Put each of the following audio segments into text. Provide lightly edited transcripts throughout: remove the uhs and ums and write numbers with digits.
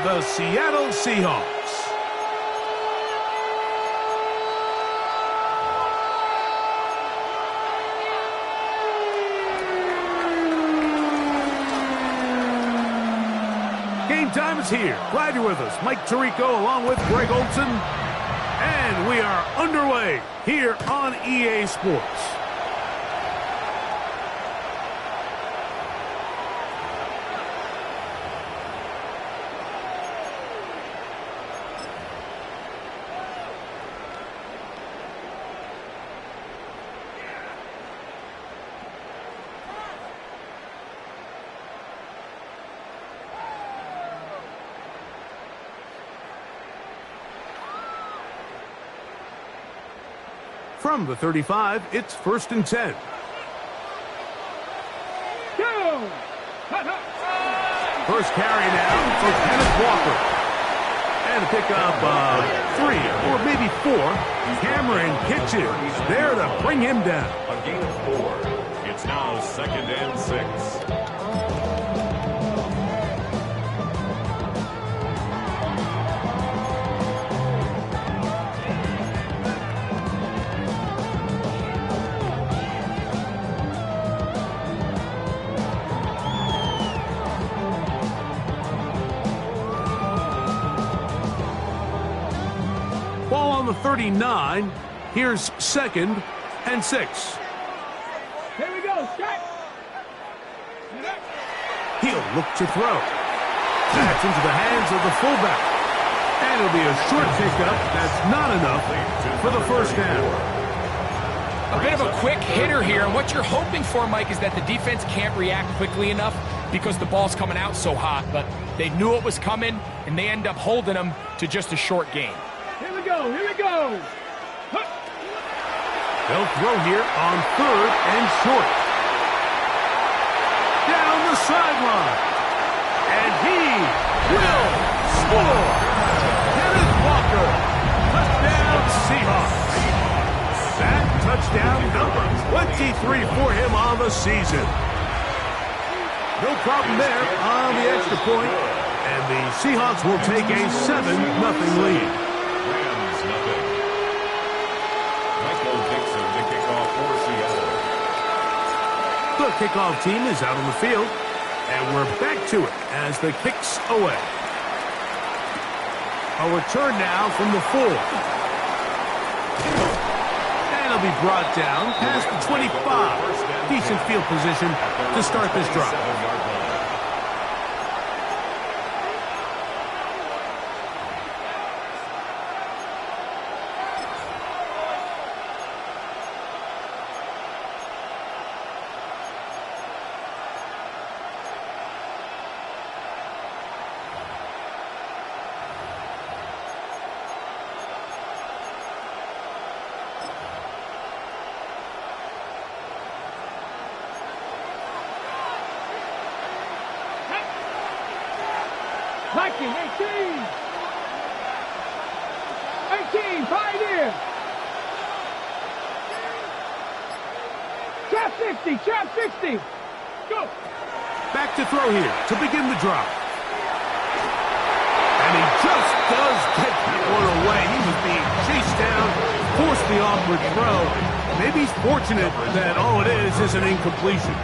the Seattle Seahawks. Game time is here. Glad you're with us. Mike Tirico along with Greg Olson. And we are underway here on EA Sports. From the 35, it's 1st and 10. Go! First carry now for Kenneth Walker. And a pickup of 3 or maybe 4. Cameron Kitchens there to bring him down. A gain of 4. It's now 2nd and 6. Ball on the 39. Here's 2nd and 6. Here we go, strike! He'll look to throw. That's into the hands of the fullback. And it'll be a short pickup. That's not enough for the first down. A bit of a quick hitter here, and what you're hoping for, Mike, is that the defense can't react quickly enough because the ball's coming out so hot, but they knew it was coming, and they end up holding them to just a short gain. Here we go, here we go! They'll throw here on 3rd and short. Down the sideline. And he will score. Kenneth Walker. Touchdown Seahawks. That touchdown number 23 for him on the season. No problem there on the extra point. And the Seahawks will take a 7-0 lead. Rams, nothing. Michael Dixon, the kickoff for Seattle. The kickoff team is out on the field, and we're back to it as the kick's away. A return now from the 4. And it'll be brought down past the 25. Decent field position to start this drive. Viking, 18! 18, Pioneer! Trap 60, trap 60! Go! Back to throw here to begin the drive. And he just does get that one away. He was being chased down, forced the awkward throw. Maybe he's fortunate that all it is an incompletion.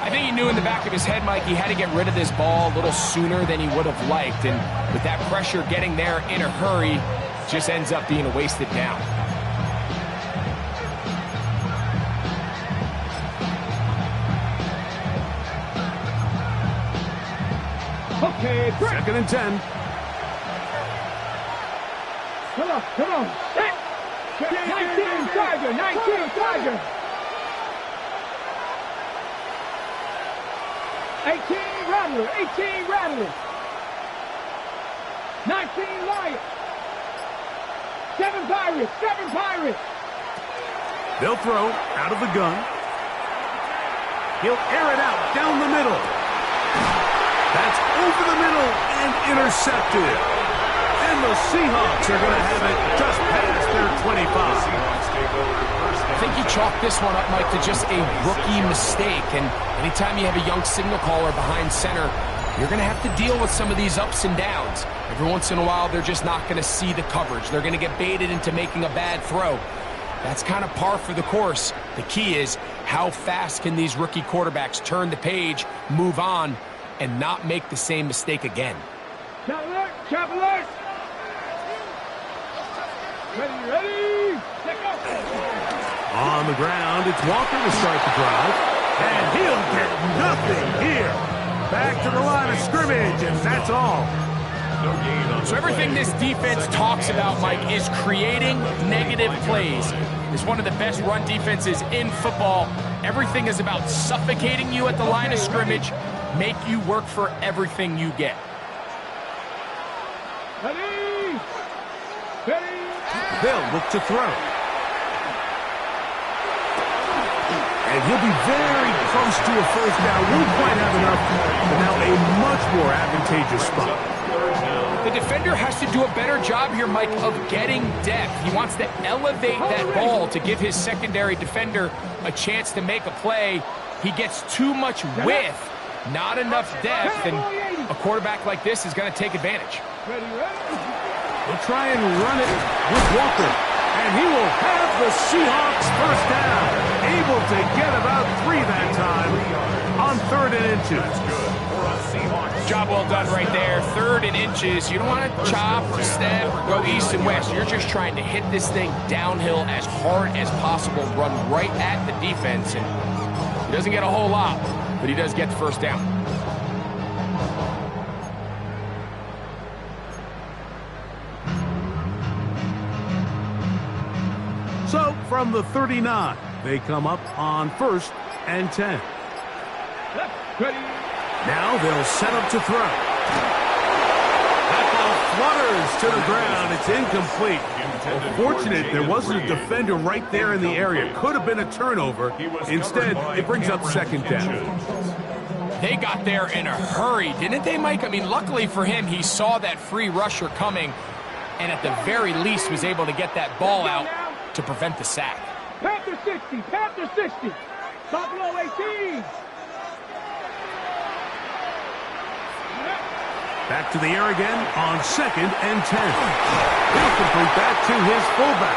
I think he knew in the back of his head, Mike, he had to get rid of this ball a little sooner than he would have liked. And with that pressure getting there in a hurry, just ends up being a wasted down. Okay, break! 2nd and 10. Come on, come on! 19, Tiger! 19, Tiger! 18, Rattler! 18, Rattler! 19, Lion! 7 Pirates! 7 Pirates! They'll throw out of the gun. He'll air it out down the middle. That's over the middle and intercepted. And the Seahawks are going to have it just past their 25. I think he chalked this one up, Mike, to just a rookie mistake. And anytime you have a young signal caller behind center, you're going to have to deal with some of these ups and downs. Every once in a while, they're just not going to see the coverage. They're going to get baited into making a bad throw. That's kind of par for the course. The key is how fast can these rookie quarterbacks turn the page, move on, and not make the same mistake again. Chop alert! Chop alert! Ready? Let go! On the ground, it's Walker to start the drive. And he'll get nothing here. Back to the line of scrimmage, and that's all. So everything this defense talks about, Mike, is creating negative plays. It's one of the best run defenses in football. Everything is about suffocating you at the line of scrimmage, make you work for everything you get. Ready? They'll look to throw. And he'll be very close to a first down. Won't quite have enough, but now a much more advantageous spot. The defender has to do a better job here, Mike, of getting depth. He wants to elevate that ball to give his secondary defender a chance to make a play. He gets too much width, not enough depth, and a quarterback like this is going to take advantage. They'll try and run it with Walker, and he will have the Seahawks first down. Able to get about 3 that time on 3rd and inches. Job well done right there. 3rd and inches. You don't want to chop or step or go east and west. You're just trying to hit this thing downhill as hard as possible, run right at the defense, and he doesn't get a whole lot, but he does get the first down. So from the 39, they come up on 1st and 10. Ready? Now they'll set up to throw. That ball flutters to the ground. It's incomplete. Well, fortunate there wasn't a defender right there in the area. Could have been a turnover. Instead, it brings up 2nd down. They got there in a hurry, didn't they, Mike? I mean, luckily for him, he saw that free rusher coming and at the very least was able to get that ball out to prevent the sack. Panther 60, Panther 60. Buffalo 18. Back to the air again on 2nd and 10. He'll complete that to his fullback.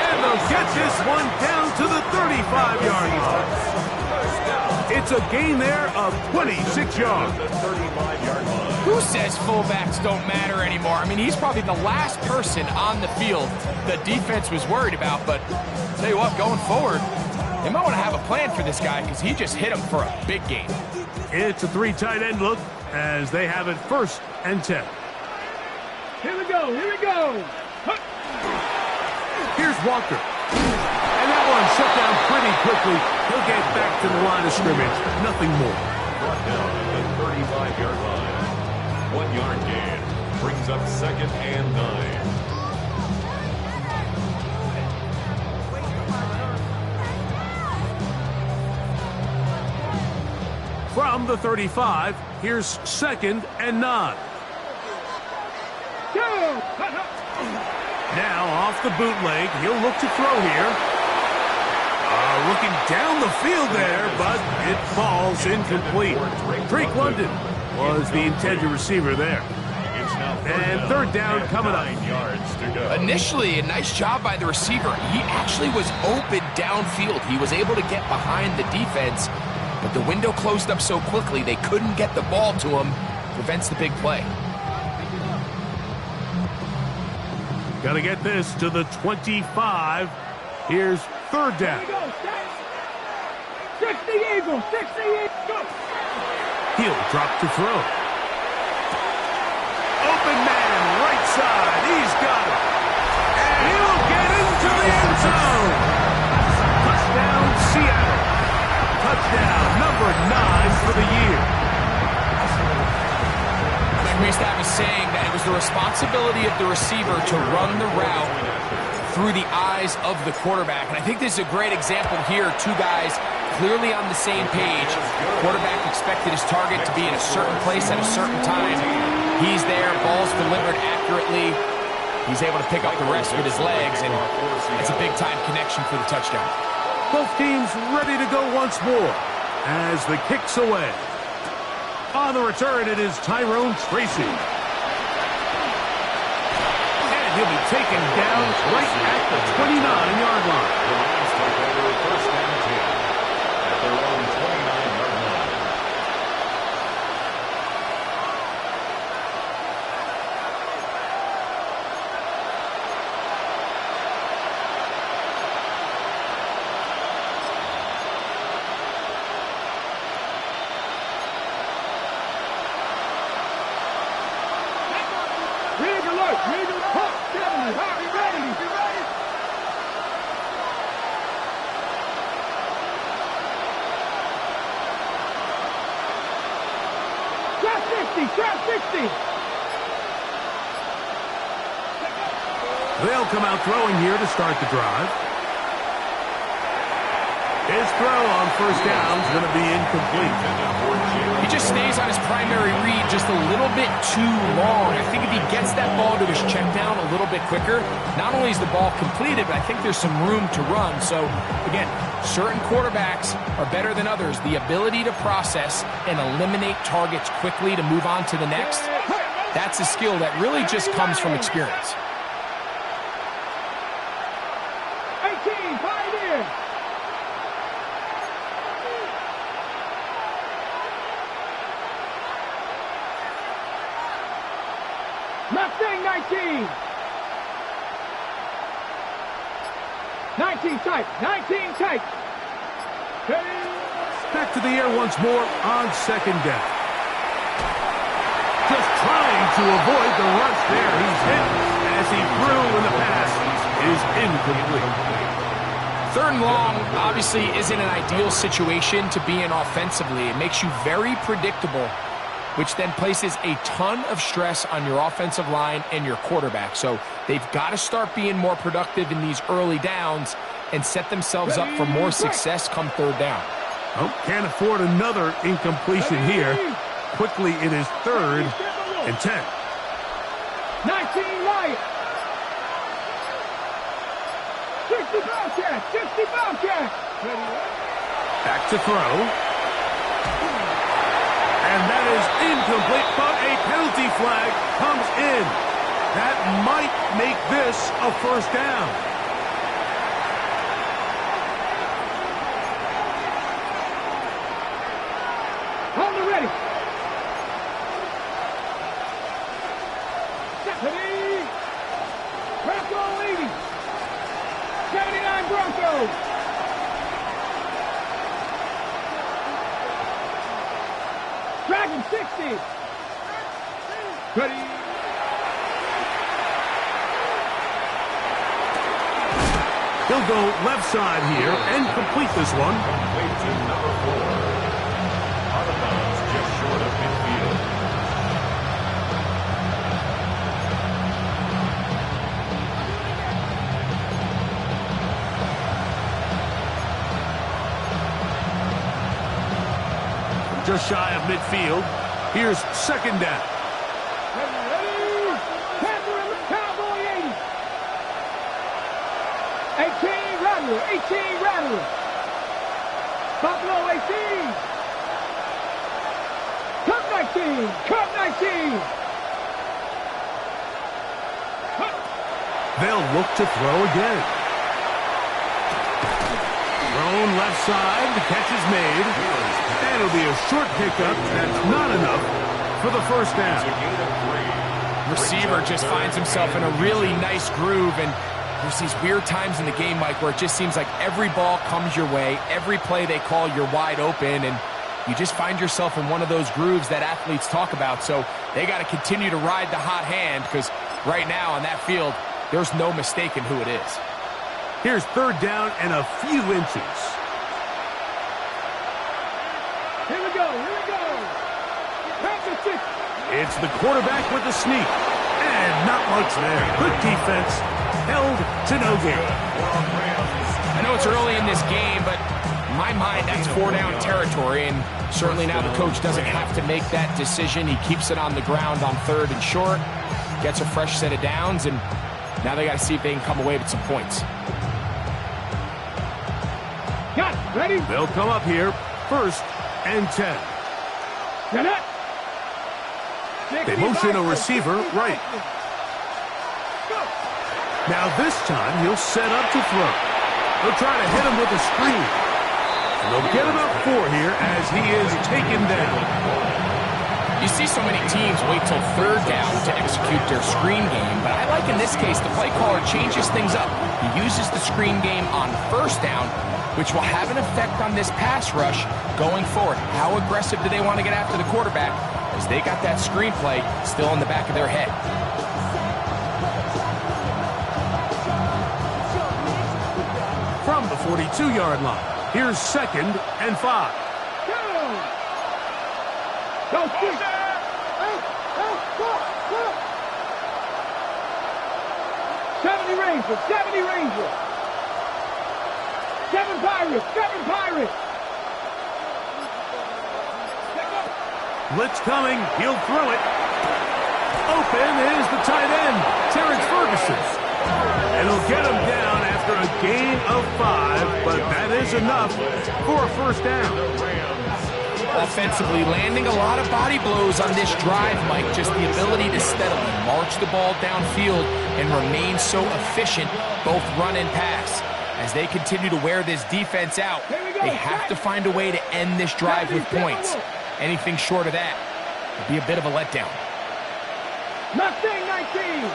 And they'll get this one down to the 35-yard line. It's a gain there of 26 yards. Who says fullbacks don't matter anymore? I mean, he's probably the last person on the field the defense was worried about, but I'll tell you what, going forward, they might want to have a plan for this guy because he just hit him for a big gain. It's a 3 tight end look as they have it 1st and 10. Here we go. Here's Walker. And that one shut down pretty quickly. He'll get back to the line of scrimmage. Nothing more. Brought down at the 35-yard line. 1-yard gain brings up 2nd and 9. From the 35, here's 2nd and 9. Now off the bootleg, he'll look to throw here. Looking down the field there, but it falls incomplete. Drake London was the intended receiver there. And 3rd down coming up. Initially, a nice job by the receiver. He actually was open downfield. He was able to get behind the defense, but the window closed up so quickly they couldn't get the ball to him. Prevents the big play. Got to get this to the 25. Here's 3rd down. 60 Eagles, 60 Eagles. He'll drop to throw. Open man, right side. He's got it. And he'll get into the end zone. Touchdown, Seattle. Touchdown number 9 for the year. We used to have a saying that it was the responsibility of the receiver to run the route through the eyes of the quarterback. And I think this is a great example here. 2 guys clearly on the same page. Quarterback expected his target to be in a certain place at a certain time. He's there, ball's delivered accurately. He's able to pick up the rest with his legs, and it's a big-time connection for the touchdown. Both teams ready to go once more as the kick's away. On the return, it is Tyrone Tracy. And he'll be taken down right at the 29-yard line. The Lions take over first down 10 at their own 29-yard line. Rig alert. Rig alert. Hawk 70. Hawk, be ready. Be ready. Trap 60. Trap 60. They'll come out throwing here to start the drive. His throw on first down is going to be incomplete. He just stays on his primary read just a little bit too long. I think if he gets that ball to his check down a little bit quicker, not only is the ball completed, but I think there's some room to run. So, again, certain quarterbacks are better than others. The ability to process and eliminate targets quickly to move on to the next, that's a skill that really just comes from experience. 18. Pioneer. Mustang 19. 19 tight. 19 tight. Back to the air once more on second down. Just trying to avoid the rush there. He's hit as he threw in the pass is incomplete. Third and long obviously isn't an ideal situation to be in offensively. It makes you very predictable, which then places a ton of stress on your offensive line and your quarterback. So they've got to start being more productive in these early downs and set themselves up for more success come third down. Oh, can't afford another incompletion here. Quickly, it is 3rd and 10. 19 right. 60 Bobcat. 60 Bobcat. Back to throw. And that is incomplete, but a penalty flag comes in. That might make this a first down. Hold it ready. Ready. Bronco 80. 79 Broncos. Dragon 60. Ready. He'll go left side here and complete this one. Complete to number 4. Out of bounds, just short of midfield. Just shy of midfield. Here's second down. Ready. Panther in the Cowboy 80. 18 Rattler. 18 Rattler. Buffalo 18. Cup 19. Cup 19. They'll look to throw again. Thrown left side. The catch is made. And it'll be a short pickup. That's not enough for the first down. Receiver just finds himself in a really nice groove, and there's these weird times in the game, Mike, where it just seems like every ball comes your way, every play they call, you're wide open, and you just find yourself in one of those grooves that athletes talk about. So they got to continue to ride the hot hand, because right now on that field, there's no mistaking who it is. Here's third down and a few inches. Here we go. Here we go. Panther 6. It's the quarterback with the sneak. And not much there. Good defense. Held to no gain. I know it's early in this game, but in my mind, that's 4-down territory, and certainly now the coach doesn't have to make that decision. He keeps it on the ground on 3rd and short, gets a fresh set of downs, and now they got to see if they can come away with some points. Got it. Ready? They'll come up here. 1st and 10. Get it. They motion a receiver right. Now this time he'll set up to throw. They'll try to hit him with a screen. And they'll get about 4 here as he is taken down. You see so many teams wait till third down to execute their screen game, but I like in this case the play caller changes things up. He uses the screen game on first down, which will have an effect on this pass rush going forward. How aggressive do they want to get after the quarterback as they got that screen play still in the back of their head? From the 42-yard line, here's 2nd and 5. Go, stick. 70 Rangers, 70 Rangers. 7 Pirates, 7 Pirates. Blitz coming, he'll throw it. Open is the tight end, Terrence Ferguson. And he'll get him down after a gain of 5, but that is enough for a first down. Offensively, landing a lot of body blows on this drive, Mike. Just the ability to steadily march the ball downfield and remain so efficient, both run and pass. As they continue to wear this defense out, they have to find a way to end this drive with points. Anything short of that would be a bit of a letdown. Mustang 19.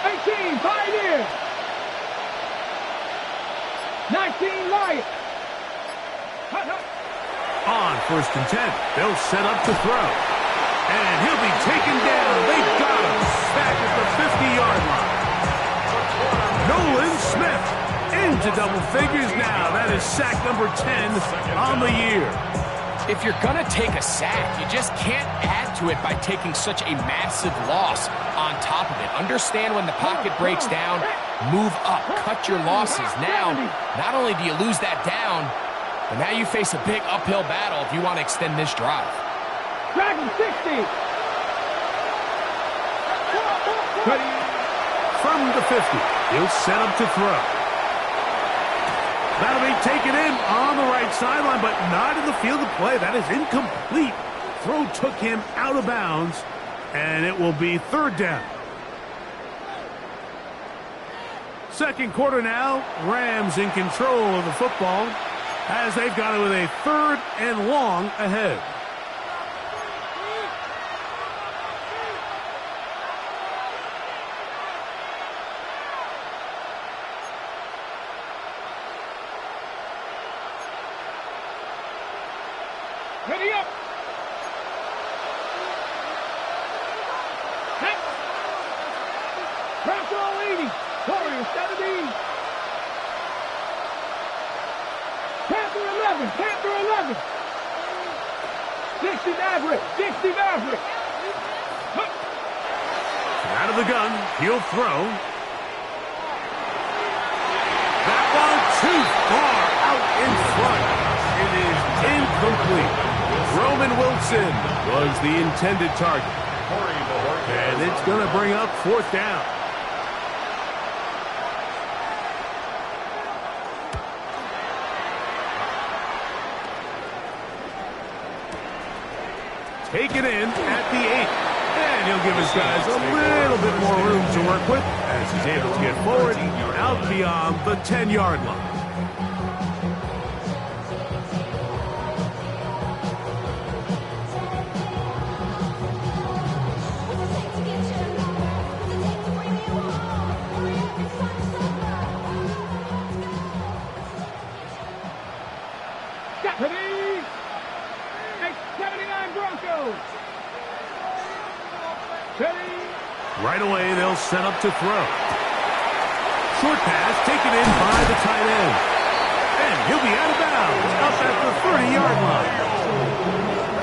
18, Pioneer. 19, Lions. On 1st and 10, they'll set up to throw. And he'll be taken down. They've got him back at the 50-yard line. Nolan Smith into double figures now. That is sack number 10 on the year. If you're going to take a sack, you just can't add to it by taking such a massive loss on top of it. Understand when the pocket breaks down, move up, cut your losses. Now, not only do you lose that down, but now you face a big uphill battle if you want to extend this drive. Dragon 60. From the 50, he'll set up to throw. That'll be taken in on the right sideline, but not in the field of play. That is incomplete. Throw took him out of bounds, and it will be 3rd down. 2nd quarter now, Rams in control of the football as they've got it with a 3rd and long ahead. Ready up. Bronco 80. Warriors 17. Panther 11. Panther 11. 60 Maverick. 60 Maverick. Out of the gun, he'll throw. That one too far out in front. It is incomplete. Roman Wilson was the intended target. And it's going to bring up 4th down. Take it in at the 8. And he'll give his guys a little bit more room to work with as he's able to get forward out beyond the 10-yard line. Deputy! 79 Broncos! Ready? Right away, they'll set up to throw. Short pass taken in by the tight end. And he'll be out of bounds up at the 30-yard line.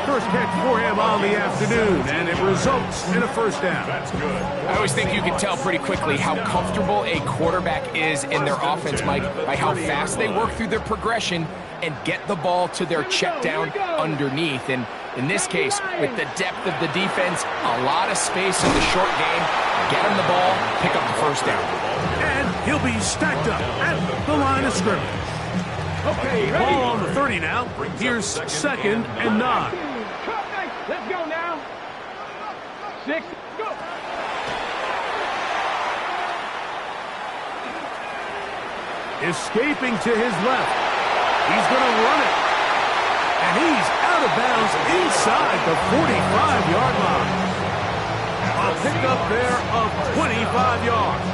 First catch for him on the afternoon, and it results in a first down. That's good. I always think you can tell pretty quickly how comfortable a quarterback is in their offense, Mike, by how fast they work through their progression and get the ball to their check down underneath. And in this case, with the depth of the defense, a lot of space in the short game, get him the ball, pick up the first down. And he'll be stacked up at the line of scrimmage. Okay, ready. Ball on the 30 now. Here's second and 9. Let's go now. 6, go. Escaping to his left. He's going to run it. And he's out of bounds inside the 45-yard line. A pickup there of 25 yards.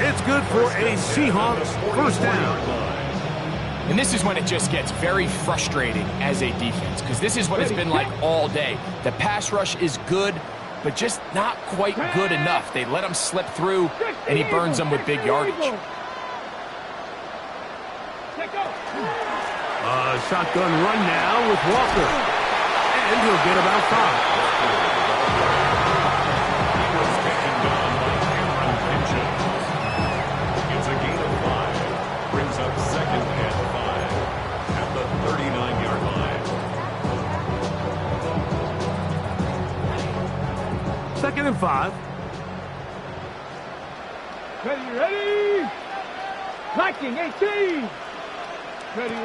It's good for a Seahawks first down. And this is when it just gets very frustrating as a defense, because this is what it's been like all day. The pass rush is good, but just not quite good enough. They let him slip through, and he burns them with big yardage. Shotgun run now with Walker. And he'll get about 5. He was taken down by Cameron Pinchon. It's a gain of 5. Brings up second and 5 at the 39-yard line. Second and 5. Ready. Liking 18. Ready.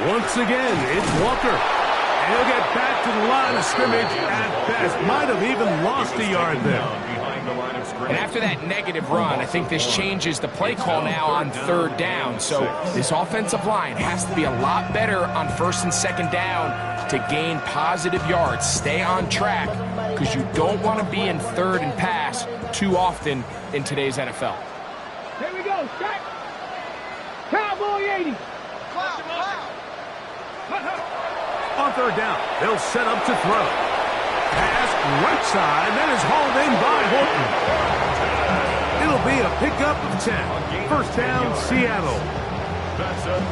Once again, it's Walker. And he'll get back to the line of scrimmage at best. Might have even lost a yard there. And after that negative run, I think this changes the play call now on third down. So this offensive line has to be a lot better on first and second down to gain positive yards. Stay on track, because you don't want to be in third and pass too often in today's NFL. Here we go. Strike. Cowboy 80. On third down, they'll set up to throw. Pass right side, that is hauled in by Horton. It'll be a pickup of 10. First down, Seattle.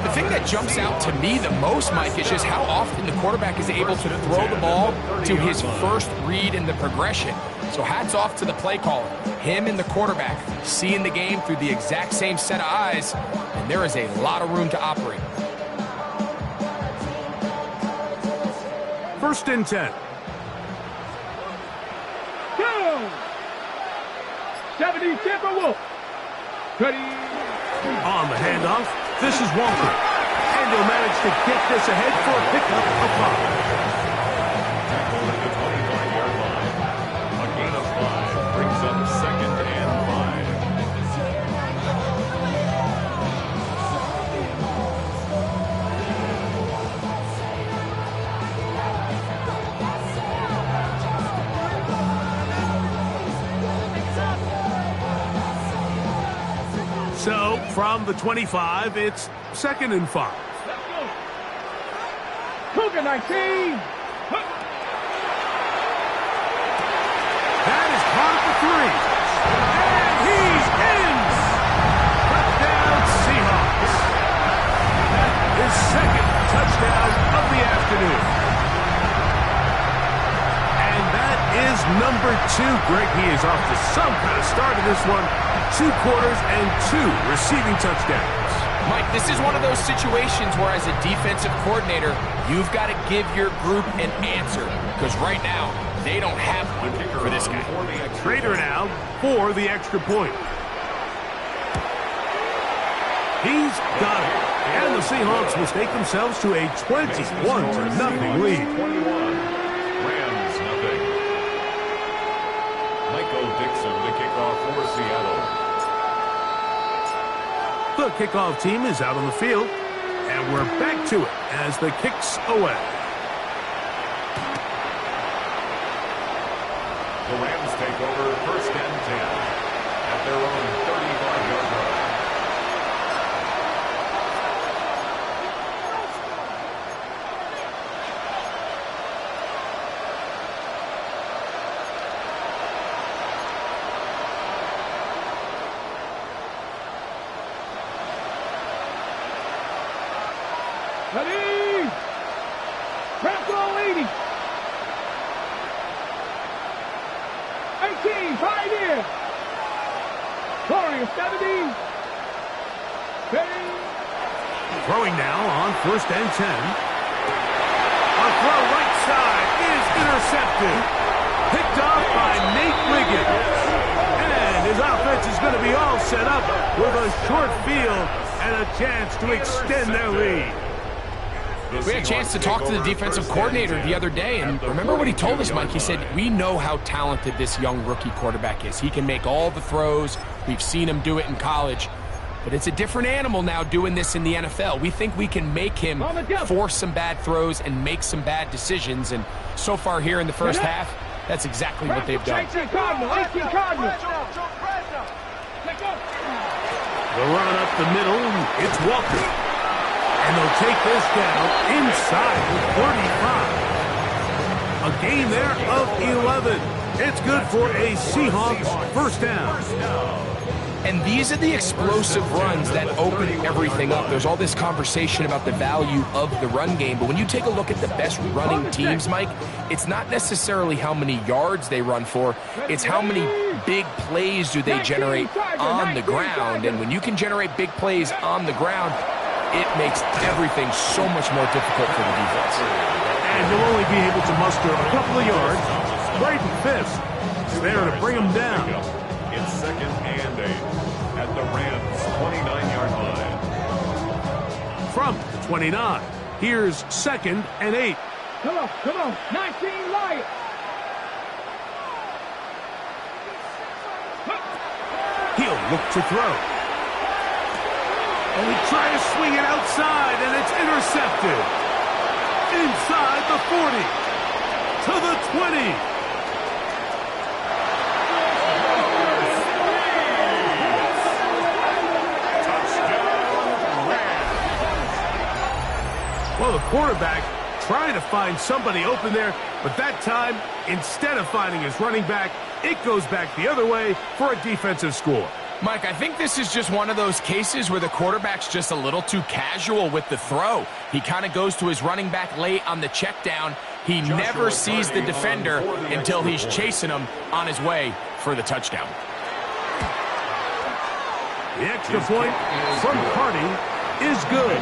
The thing that jumps out to me the most, Mike, is just how often the quarterback is able to throw the ball to his first read in the progression. So hats off to the play caller. Him and the quarterback seeing the game through the exact same set of eyes, and there is a lot of room to operate. First and 10. Go! 70 Timberwolf. Ready. On the handoff, this is Walker. And he'll manage to get this ahead for a pickup of 5. Tackled at the 25-yard line. A gain of 5 brings up second and 5. So, from the 25, it's second and 5. Let's go. Cougar 19. That is caught at the 3. And he's in! Touchdown, Seahawks. His second touchdown of the afternoon. And that is number 2. Greg, he is off to some kind of start in this one. 2 quarters and 2 receiving touchdowns. Mike, this is one of those situations where as a defensive coordinator, you've got to give your group an answer, because right now, they don't have one for this guy. Trader now for the extra point. He's got it. And the Seahawks will take themselves to a 21-0 lead. 21. Rams nothing. Michael Dixon, the kickoff for Seattle. The kickoff team is out on the field, and we're back to it as the kick's away. The Rams take over first and 10 at their own 35-yard line. Ready. Bronco 80. 18, right here. Warrior 70. Ready. Throwing now on first and 10. A throw right side is intercepted. Picked off by Nate Wiggins. And his offense is going to be all set up with a short field and a chance to extend their lead. We had a chance to talk to the defensive coordinator the other day, and remember what he told us, Mike? He said, we know how talented this young rookie quarterback is. He can make all the throws. We've seen him do it in college. But it's a different animal now doing this in the NFL. We think we can make him force some bad throws and make some bad decisions. And so far here in the first half, that's exactly what they've done. The run up the middle, it's Walker. And they'll take this down inside the 35. A gain there of 11. It's good for a Seahawks first down. And these are the explosive runs that open everything up. There's all this conversation about the value of the run game, but when you take a look at the best running teams, Mike, it's not necessarily how many yards they run for, it's how many big plays do they generate on the ground. And when you can generate big plays on the ground, it makes everything so much more difficult for the defense. And you'll only be able to muster a couple of yards. Braden Fisk is there to bring him down. It's 2nd and 8 at the Rams' 29-yard line. From the 29, here's 2nd and 8. Come on, 19 Lions. He'll look to throw. And he tries to swing it outside, and it's intercepted. Inside the 40 to the 20. Well, the quarterback trying to find somebody open there, but that time, instead of finding his running back, it goes back the other way for a defensive score. Mike, I think this is just one of those cases where the quarterback's just a little too casual with the throw. He kind of goes to his running back late on the check down. He never sees the defender until he's chasing him on his way for the touchdown. The extra point from Carty is good.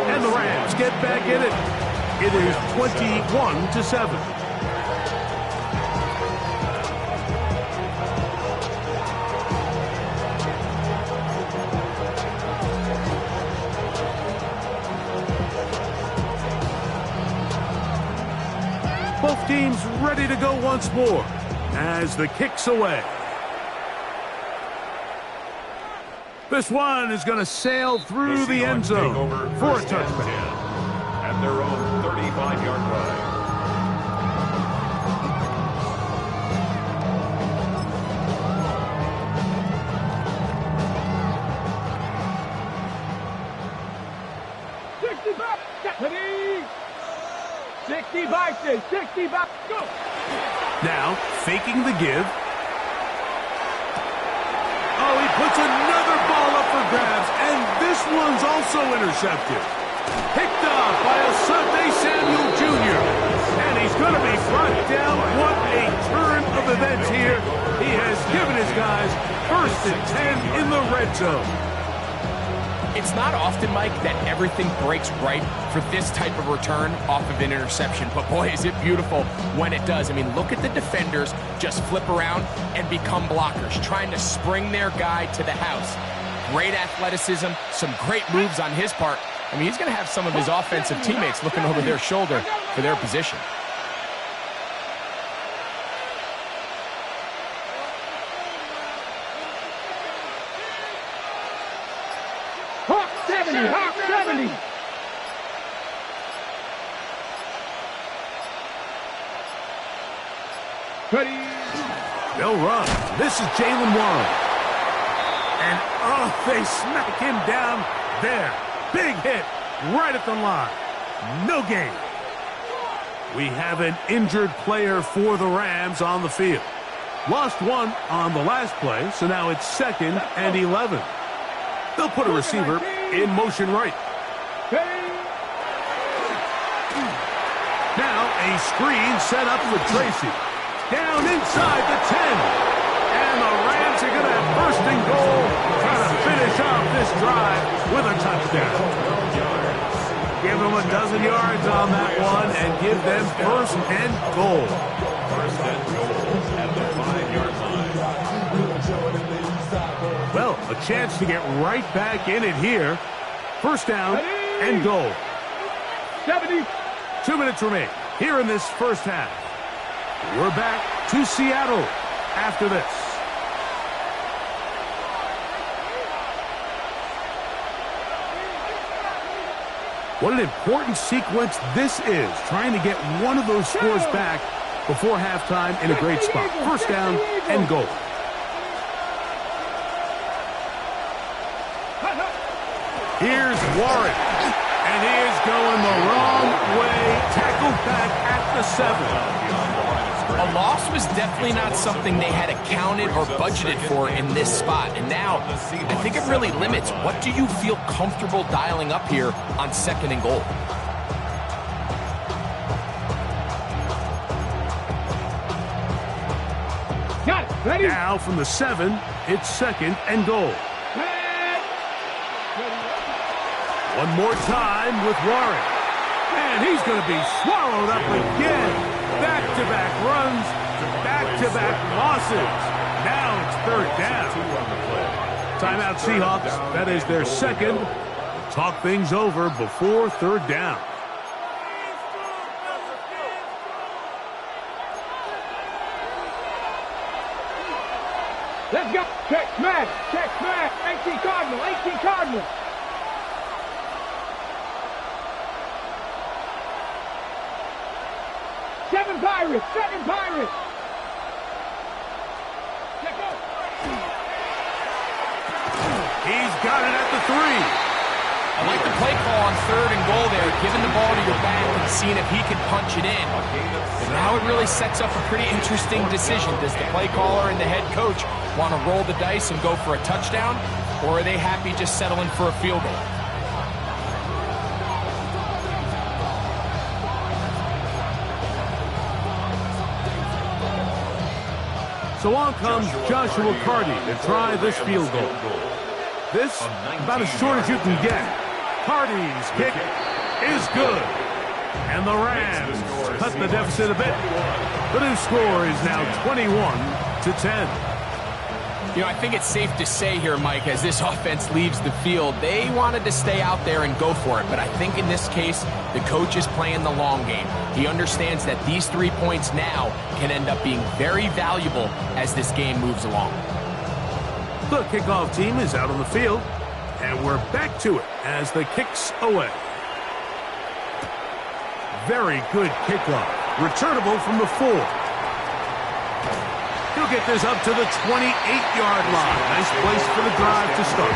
And the Rams get back in it. It is 21-7. Both teams ready to go once more as the kick's away. This one is going to sail through the end zone for a touchdown. At their own 35-yard line. Go. Now, faking the give. Oh, he puts another ball up for grabs, and this one's also intercepted. Picked off by Asante Samuel Jr. And he's going to be brought down. What a turn of events here. He has given his guys 1st and 10 in the red zone. It's not often, Mike, that everything breaks right for this type of return off of an interception. But boy, is it beautiful when it does. I mean, look at the defenders just flip around and become blockers, trying to spring their guy to the house. Great athleticism, some great moves on his part. I mean, he's going to have some of his offensive teammates looking over their shoulder for their position. Hawk 70. Ready. They'll run. This is Jalen Warren. And, oh, they smack him down there. Big hit right at the line. No gain. We have an injured player for the Rams on the field. Lost one on the last play, so now it's 2nd and 11. They'll put a receiver in motion right. Now a screen set up for Tracy. Down inside the 10. And the Rams are going to have 1st and goal, trying to finish off this drive with a touchdown. Give them a dozen yards on that one and give them 1st and goal. 1st and goal at the 5-yard line. Well, a chance to get right back in it here. First down and goal. 70. 2 minutes remain here in this first half. We're back to Seattle after this. What an important sequence this is, trying to get one of those scores back before halftime in a great spot. First down and goal. Here's Warren, and he is going the wrong way, tackled back at the 7. A loss was definitely not something they had accounted or budgeted for in this spot. And now, I think it really limits. What do you feel comfortable dialing up here on second and goal? Got it. Ready? Now from the 7, it's second and goal. One more time with Warren. And he's going to be swallowed up again. Back-to-back runs, back-to-back losses. Now it's third down. Timeout Seahawks. That is their second. Talk things over before third down. Let's go. Check smash. Check smash. 18 Cardinal. 18 Cardinal. Seven Pirates. Seven Pirates. Check out. He's got it at the 3. I like the play call on third and goal there, giving the ball to your back and seeing if he can punch it in. But now it really sets up a pretty interesting decision. Does the play caller and the head coach want to roll the dice and go for a touchdown, or are they happy just settling for a field goal? So on comes Joshua Carty to try this field goal. This, about as short as you can get. Carty's kick is good. And the Rams cut the deficit a bit. The new score is now 21-10. You know, I think it's safe to say here, Mike, as this offense leaves the field, they wanted to stay out there and go for it. But I think in this case, the coach is playing the long game. He understands that these 3 points now can end up being very valuable as this game moves along. The kickoff team is out on the field, and we're back to it as the kick's away. Very good kickoff. Returnable from the 4. He'll get this up to the 28-yard line. Nice place for the drive to start.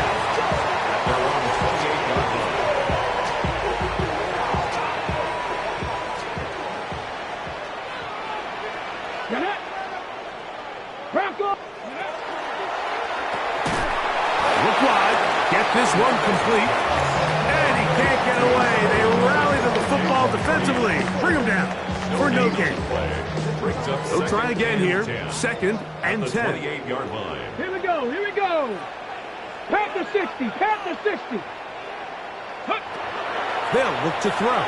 Bronco. Look wide. Get this one complete. And he can't get away. They rally to the football defensively. Bring him down for no gain. They'll try again here. Second and 10. Here we go. Here we go. Panther 60. Panther 60. They'll look to throw.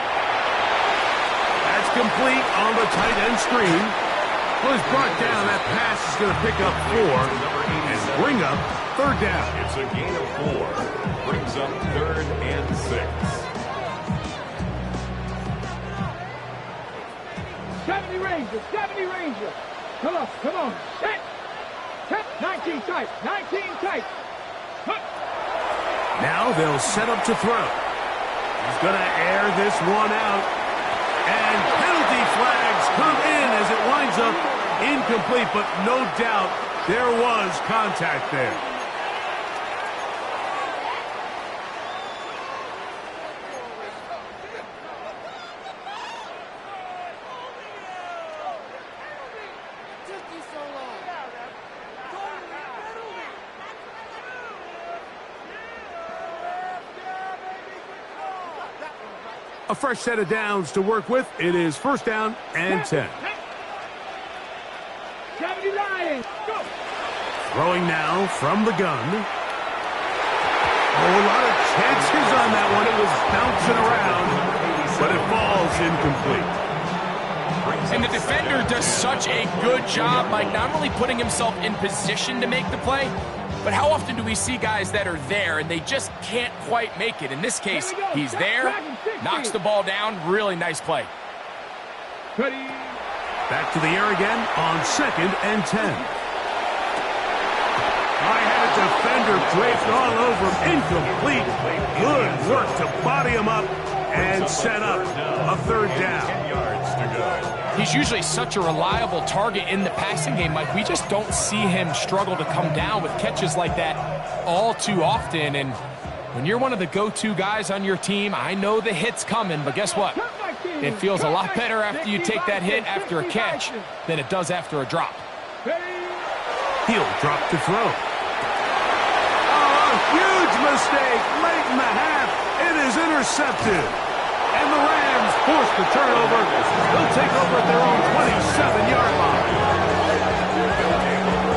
That's complete on the tight end screen. Well, it's brought down. That pass is going to pick up 4 and bring up third down. It's a gain of 4. Brings up third and 6. 70 Rangers. 70 Rangers. Come on. Come on. Set. 19 tight. 19 tight. Now they'll set up to throw. He's going to air this one out. And penalty flags come in as it winds up incomplete, but no doubt there was contact there. A fresh set of downs to work with. It is first down and 10. 70 Lions. Go. Throwing now from the gun. Oh, a lot of chances on that one. It was bouncing around, but it falls incomplete. And the defender does such a good job, Mike, not only putting himself in position to make the play, But how often do we see guys that are there and they just can't quite make it? In this case, he's there, knocks the ball down. Really nice play. Ready. Back to the air again on 2nd and 10. I had a defender draped all over him. Incomplete. Good work to body him up and set up a 3rd down. 10 yards to go. He's usually such a reliable target in the passing game, Mike. We just don't see him struggle to come down with catches like that all too often. And when you're one of the go-to guys on your team, I know the hit's coming, but guess what? It feels a lot better after you take that hit after a catch than it does after a drop. He'll drop to throw. Oh, a huge mistake late in the half. It is intercepted. And the Rams force the turnover. They'll take over at their own 27-yard line.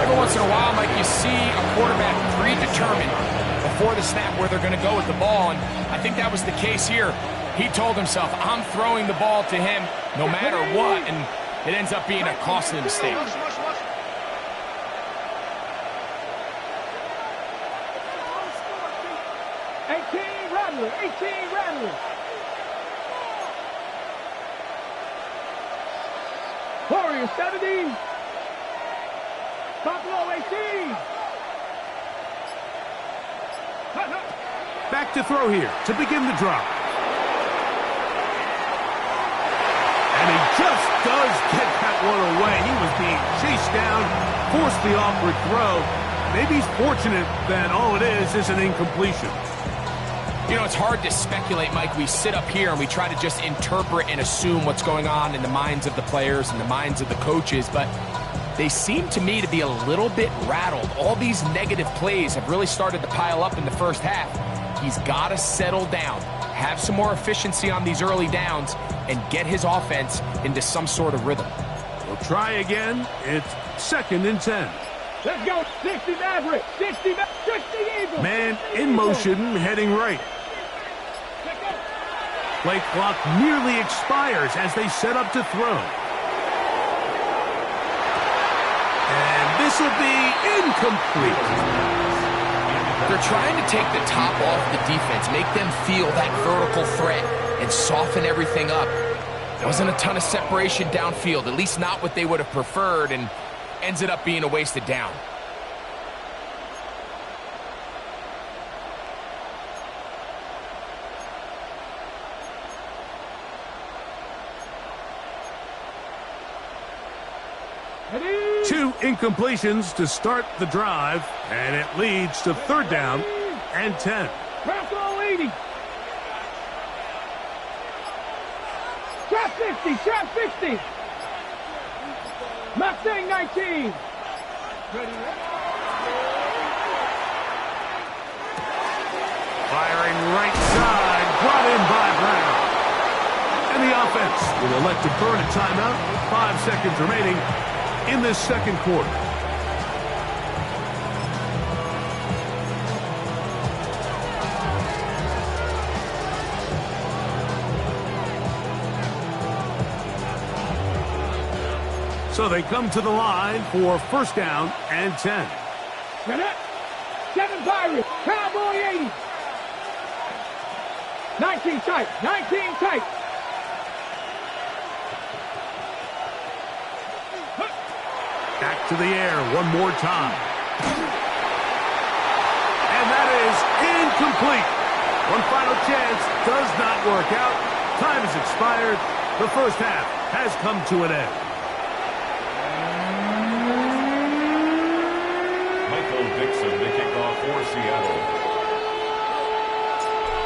Every once in a while, Mike, you see a quarterback predetermined before the snap where they're going to go with the ball, and I think that was the case here. He told himself, I'm throwing the ball to him no matter what, and it ends up being a costly mistake. 18 Rattler, 18 Rattler. Warriors 70. Buffalo 18. Back to throw here to begin the drop. And he just does get that one away. He was being chased down, forced the awkward throw. Maybe he's fortunate that all it is an incompletion. You know, it's hard to speculate, Mike. We sit up here and we try to just interpret and assume what's going on in the minds of the players and the minds of the coaches, but they seem to me to be a little bit rattled. All these negative plays have really started to pile up in the first half. He's got to settle down, have some more efficiency on these early downs, and get his offense into some sort of rhythm. We'll try again. It's 2nd and 10. Let's go. 60 Maverick. 60 Eagles. Man in motion, heading right. Play clock nearly expires as they set up to throw. And this will be incomplete. They're trying to take the top off the defense, make them feel that vertical threat, and soften everything up. There wasn't a ton of separation downfield, at least not what they would have preferred, and ends it up being a wasted down. Two incompletions to start the drive, and it leads to 3rd down and 10. Braswell 80. Trap 60. Trap 60. Mustang 19. Firing right side, brought in by Brown. And the offense will elect to burn a timeout. 5 seconds remaining in this 2nd quarter. So they come to the line for 1st down and 10. 7 Pirates. Cowboy 80. 19 tight. 19 tight. Back to the air one more time. And that is incomplete. One final chance does not work out. Time has expired. The first half has come to an end. Michael Dixon, the kickoff for Seattle.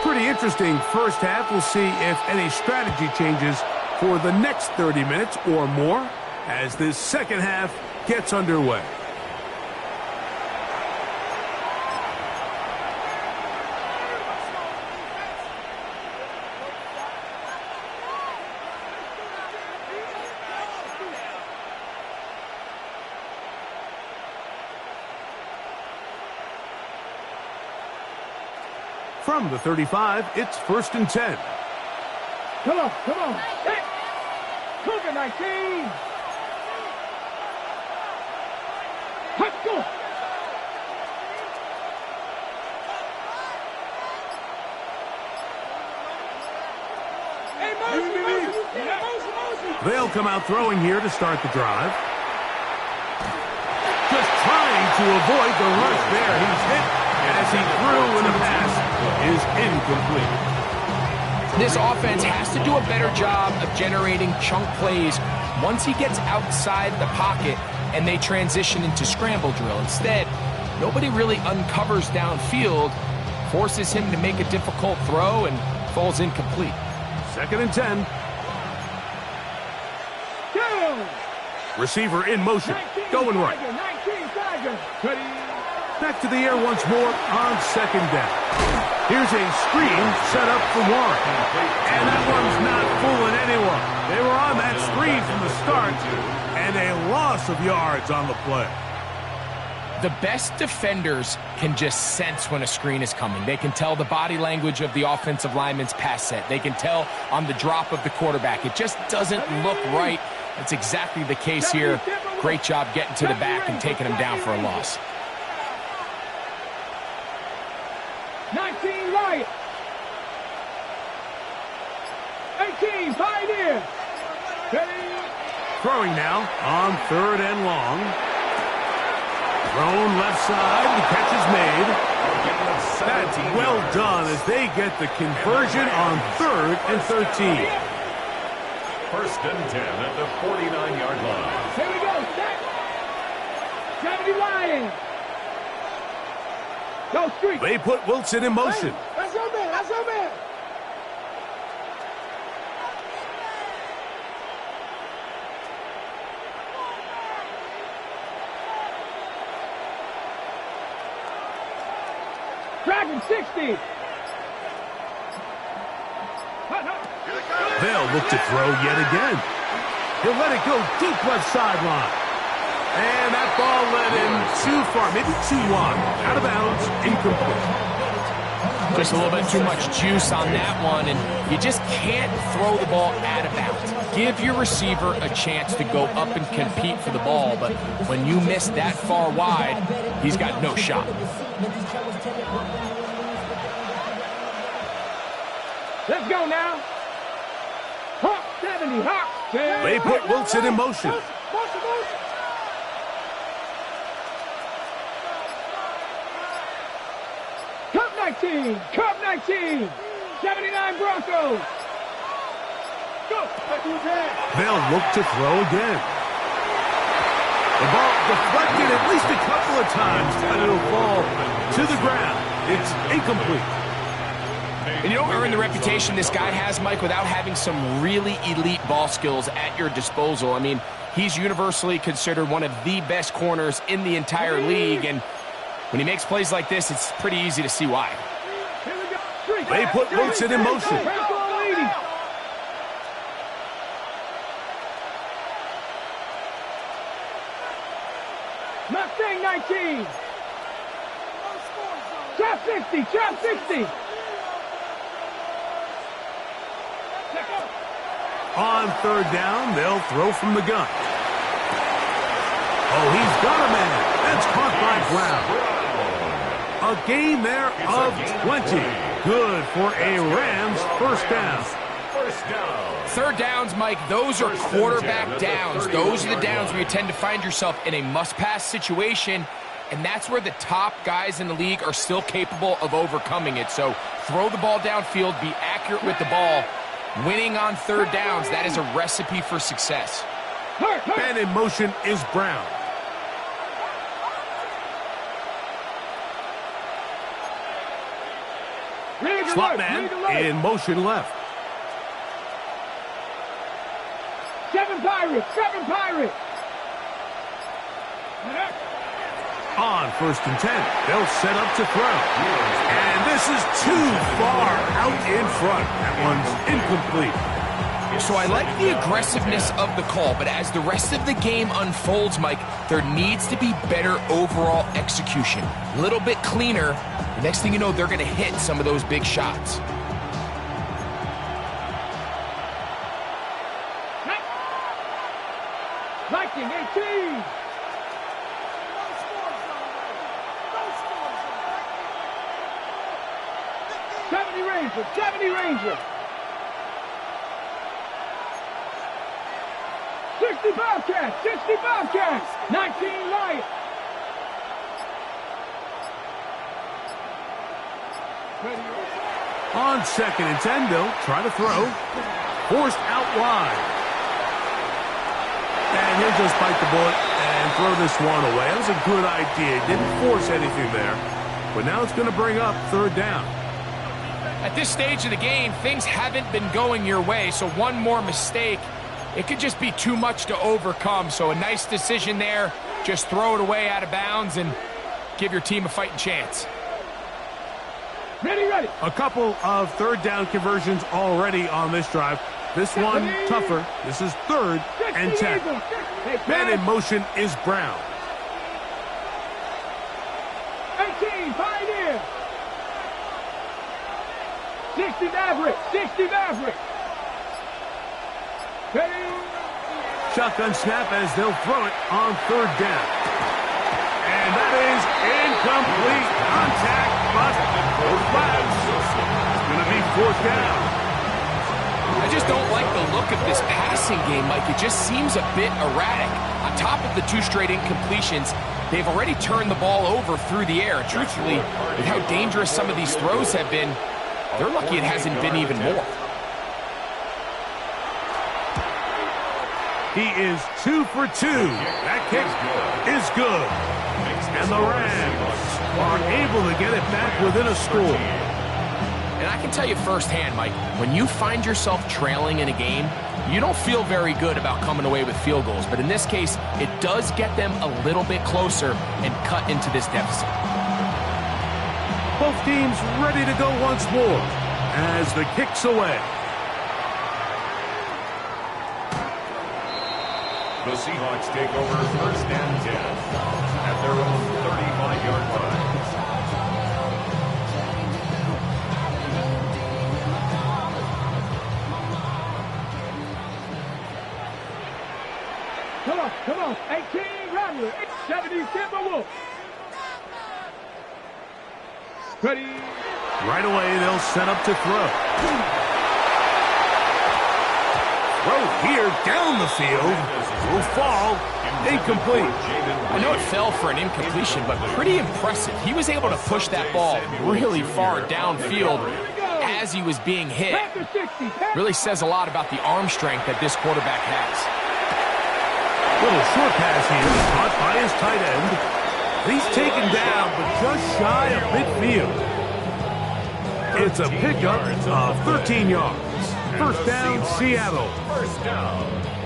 Pretty interesting first half. We'll see if any strategy changes for the next 30 minutes or more as this second half gets underway. From the 35, it's 1st and 10. Come on. Come on. Hey. Cougar 19. Let's go. come out throwing here to start the drive. Just trying to avoid the rush there. He's hit as he threw, and the pass is incomplete. This offense has to do a better job of generating chunk plays once he gets outside the pocket and they transition into scramble drill. Instead, nobody really uncovers downfield, forces him to make a difficult throw, and falls incomplete. 2nd and 10. Receiver in motion, going right. Back to the air once more on 2nd down. Here's a screen set up for Warren. And that one's not fooling anyone. They were on that screen from the start, and a loss of yards on the play. The best defenders can just sense when a screen is coming. They can tell the body language of the offensive lineman's pass set. They can tell on the drop of the quarterback. It just doesn't look right. That's exactly the case here. Great job getting to the back and taking him down for a loss. 19 right. 18 Pioneer. Throwing now on 3rd and long. Thrown left side. The catch is made. That's well done as they get the conversion on 3rd and 13. 1st and 10 at the 49-yard line. Here we go. Set. 70 Lions. Go street. They put Wilson in motion. Hey, that's your man. That's your man. Dragon 60. They'll look to throw yet again. He'll let it go deep left sideline. And that ball led him too far, maybe too wide. Out of bounds, incomplete. Just a little bit too much juice on that one, and you just can't throw the ball out of bounds. Give your receiver a chance to go up and compete for the ball, but when you miss that far wide, he's got no shot. Let's go now. Hawk 70, Hawk. They put Wilson in motion. Cup 19, Cup 19, 79 Broncos. Go. They'll look to throw again. The ball deflected at least a couple of times, but it'll fall to the ground. It's incomplete. And you don't earn the reputation this guy has, Mike, without having some really elite ball skills at your disposal. I mean, he's universally considered one of the best corners in the entire league, and when he makes plays like this, it's pretty easy to see why. They put Wilson in motion. Mustang 19. Trap 60, trap 60. On 3rd down, they'll throw from the gun. Oh, he's got a man. That's caught by Brown. A gain there of 20. Good for a Rams 1st down. 3rd downs, Mike, those are quarterback downs. Those are the downs where you tend to find yourself in a must-pass situation, and that's where the top guys in the league are still capable of overcoming it. So throw the ball downfield, be accurate with the ball. Winning on 3rd downs, that is a recipe for success. And in motion is Brown. Slot man in motion left. 7 Pirates, 7 Pirates. On 1st and 10, they'll set up to throw. And this is too far out in front. That one's incomplete. So I like the aggressiveness of the call, but as the rest of the game unfolds, Mike, there needs to be better overall execution. A little bit cleaner. The next thing you know, they're going to hit some of those big shots. Viking 18. Ranger, 70 Ranger. 60 Bobcats, 60 Bobcats, 19 Lions. On 2nd and 10, they'll try to throw. Forced out wide. And he'll just bite the bullet and throw this one away. That was a good idea. Didn't force anything there. But now it's going to bring up 3rd down. At this stage of the game, things haven't been going your way, so one more mistake, it could just be too much to overcome. So a nice decision there. Just throw it away out of bounds and give your team a fighting chance. Ready, ready. A couple of 3rd down conversions already on this drive. This one tougher. This is 3rd and 10. Man in motion is Brown. 18, Pioneer. 60 Maverick, 60 Maverick. Ready. Shotgun snap as they'll throw it on 3rd down. And that is incomplete. Contact, but no flags. It's going to be 4th down. I just don't like the look of this passing game, Mike. It just seems a bit erratic. On top of the 2 straight incompletions, they've already turned the ball over through the air. Truthfully, with how dangerous some of these throws have been, they're lucky it hasn't been even more. He is 2 for 2. That kick is good. And the Rams are able to get it back within a score. And I can tell you firsthand, Mike, when you find yourself trailing in a game, you don't feel very good about coming away with field goals. But in this case, it does get them a little bit closer and cut into this deficit. Both teams ready to go once more as the kick's away. The Seahawks take over 1st and 10 at their own 35-yard line. Come on, 18 Rattler, 70 Timberwolves. Ready. Right away, they'll set up to throw. Throw here down the field. Will fall. Incomplete. I know it fell for an incompletion, but pretty impressive. He was able to push that ball really far downfield as he was being hit. Really says a lot about the arm strength that this quarterback has. Little short pass here, caught by his tight end. He's taken down, but just shy of midfield. It's a pickup of 13 yards. 1st down, Seattle.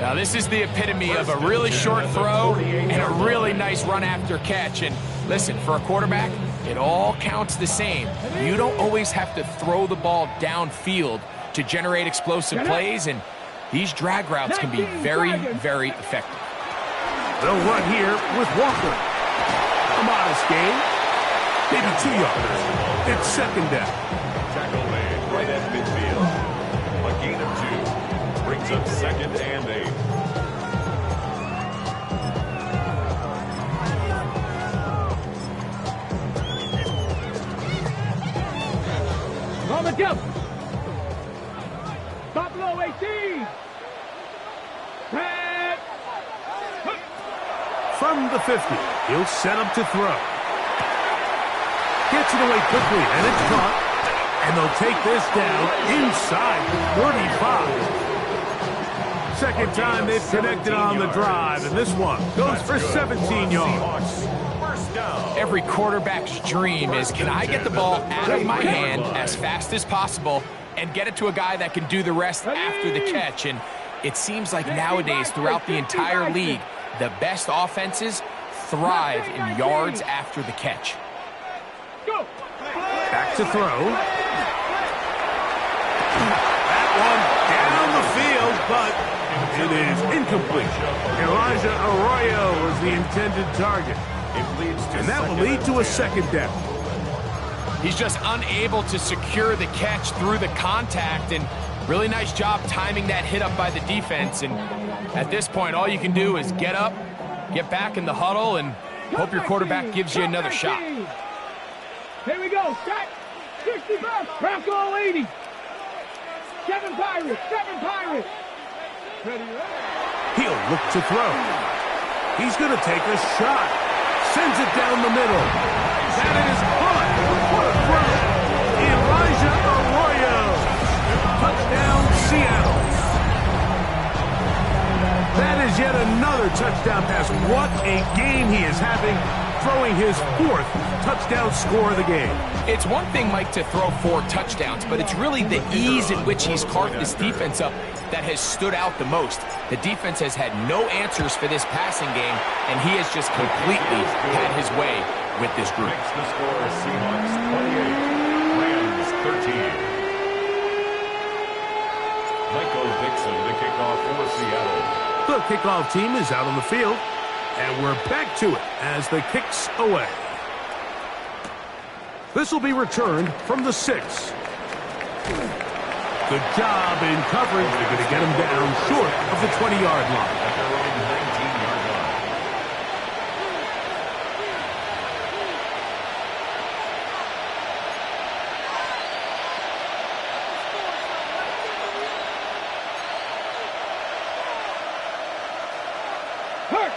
Now this is the epitome of a really short throw and a really nice run after catch. And listen, for a quarterback, it all counts the same. You don't always have to throw the ball downfield to generate explosive plays, and these drag routes can be very, very effective. They'll run here with Walker. A modest gain. Maybe 2 yards. It's 2nd down. Tackle made right at midfield. A gain of 2 brings up 2nd and 8. On the jump. Buffalo 18. From the 50, he'll set up to throw. Gets it away quickly, and it's caught. And they'll take this down inside the 35. Second time they've connected on the drive, and this one goes for 17 yards. Every quarterback's dream is, can I get the ball out of my hand as fast as possible and get it to a guy that can do the rest after the catch? And it seems like nowadays, throughout the entire league, the best offenses thrive in yards after the catch. Back to throw. That one down the field, but it is incomplete. Elijah Arroyo was the intended target. And that will lead to a 2nd down. He's just unable to secure the catch through the contact, and really nice job timing that hit up by the defense. And at this point, all you can do is get up, get back in the huddle, and hope your quarterback gives you another shot. Here we go. Set. 60 bucks. Bronco 80. 7 Pirates. 7 Pirates. Ready. He'll look to throw. He's going to take a shot. Sends it down the middle. That is caught. What a throw. Elijah Arroyo. Touchdown, Seattle. That is yet another touchdown pass. What a game he is having, throwing his 4th touchdown score of the game. It's one thing, Mike, to throw 4 touchdowns, but it's really the ease in which he's carved this defense up that has stood out the most. The defense has had no answers for this passing game, and he has just completely had his way with this group. Makes the score Seahawks 28, Rams 13. Michael Dixon to kick off for Seattle. The kickoff team is out on the field, and we're back to it as the kick's away. This will be returned from the 6. Good job in coverage. They're going to get him down short of the 20-yard line. At their own 19-yard line.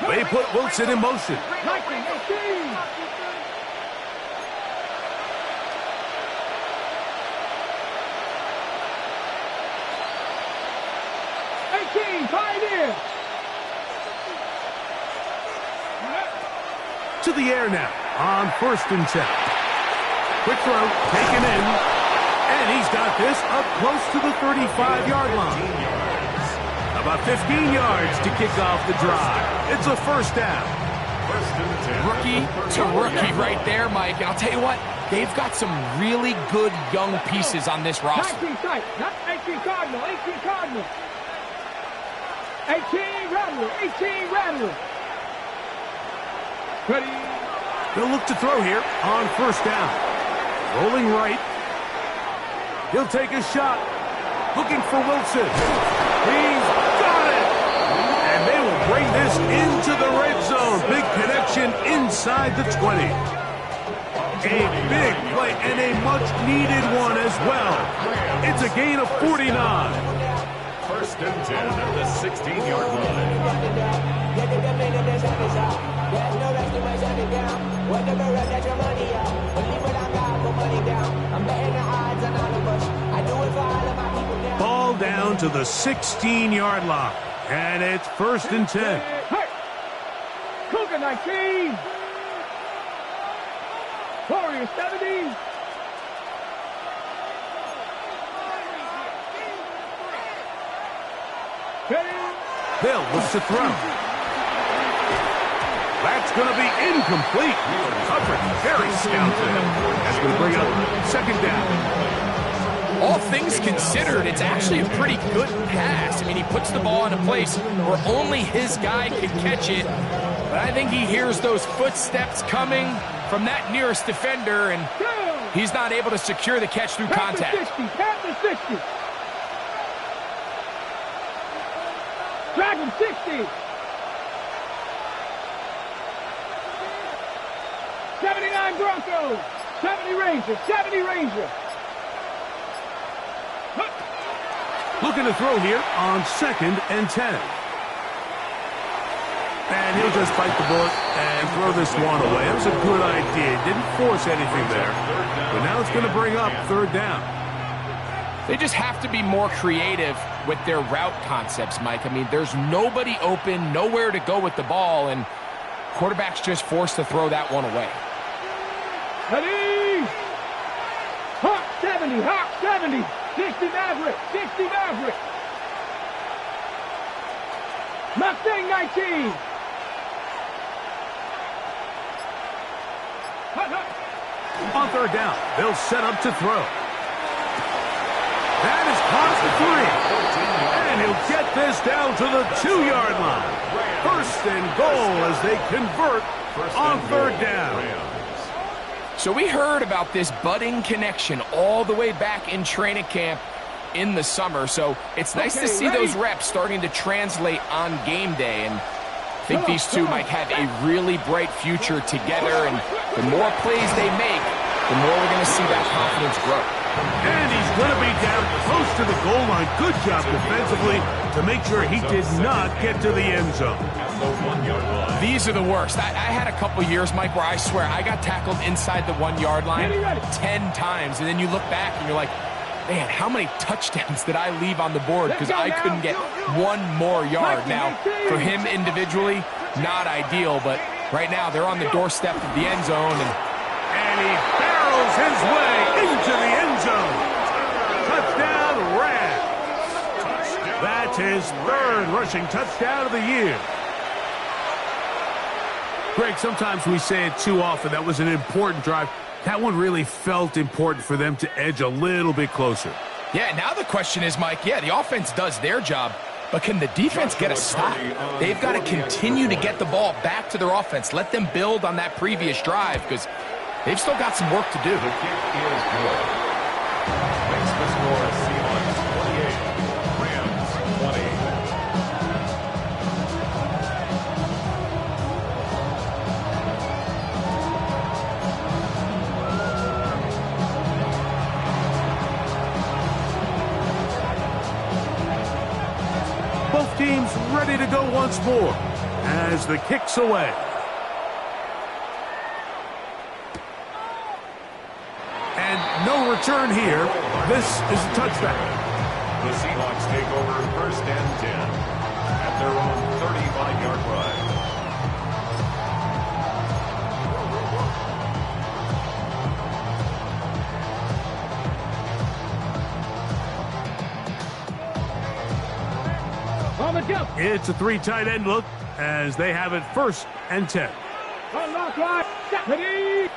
They put Wilson in motion. 19, 18, Pioneer. To the air now on 1st and 10. Quick throw, taken in, and he's got this up close to the 35-yard line. About 15 yards to kick off the drive. It's a 1st down. 1st and 10. Rookie to rookie right there, Mike. And I'll tell you what, they've got some really good young pieces on this roster. 19 tight, not 18 Cardinal, 18 Cardinal. 18 Rattler, 18 Rattler. Ready. They'll look to throw here on 1st down. Rolling right. He'll take a shot. Looking for Wilson. He's got it. And they will bring this into the red zone. Big connection inside the 20. A big play and a much-needed one as well. It's a gain of 49. 1st and 10 at the 16-yard line. Ball down to the 16-yard line. And it's 1st and 10. Hey! Cougar 19. Warrior 70. They'll look to throw. That's going to be incomplete. Coverage very scouted. That's going to bring up 2nd down. All things considered, it's actually a pretty good pass. I mean, he puts the ball in a place where only his guy can catch it. But I think he hears those footsteps coming from that nearest defender, and he's not able to secure the catch through contact. Pat the 60. Dragon 60. 79 Broncos. 70 Ranger. 70 Ranger. Looking to throw here on 2nd and 10. And he'll just bite the bullet and throw this one away. It was a good idea. Didn't force anything there. But now it's going to bring up 3rd down. They just have to be more creative with their route concepts, Mike. I mean, there's nobody open, nowhere to go with the ball, and quarterback's just forced to throw that one away. Ready? Hawk 70, Hawk 70. 60 Maverick, 60 Maverick. Mustang 19. On 3rd down, they'll set up to throw. That is caught at the 3. And he'll get this down to the 2-yard line. 1st and goal as they convert on 3rd down. So we heard about this budding connection all the way back in training camp in the summer. So it's nice to see those reps starting to translate on game day. And I think these two might have a really bright future together. And the more plays they make, the more we're going to see that confidence grow. And he's going to be down close to the goal line. Good job defensively to make sure he did not get to the end zone. At the 1-yard line. These are the worst. I had a couple years, Mike, where I swear I got tackled inside the 1-yard line 10 times. And then you look back and you're like, man, how many touchdowns did I leave on the board because I couldn't get one more yard? Now, for him individually, not ideal, but right now they're on the doorstep of the end zone. And he barrels his way into the end zone. Touchdown, Rams. That's his third rushing touchdown of the year. Greg, sometimes we say it too often. That was an important drive. That one really felt important for them to edge a little bit closer. Yeah, now the question is, Mike, yeah, the offense does their job, but can the defense get a stop? They've got to continue to get the ball back to their offense. Let them build on that previous drive because they've still got some work to do. The kick is good. Makes the score Seahawks 28, Rams 20. Both teams ready to go once more as the kick's away. And no return here. This is a touchback. The Seahawks take over first and 10 at their own 35-yard line. On the jump. It's a 3 tight end look as they have it first and 10. Unlock line. Ready.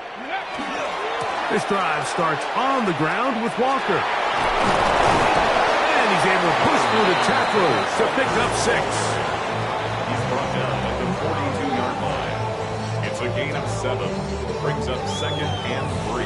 This drive starts on the ground with Walker. And he's able to push through the tackles to pick up 6. He's brought down at the 42-yard line. It's a gain of 7. Brings up second and 3.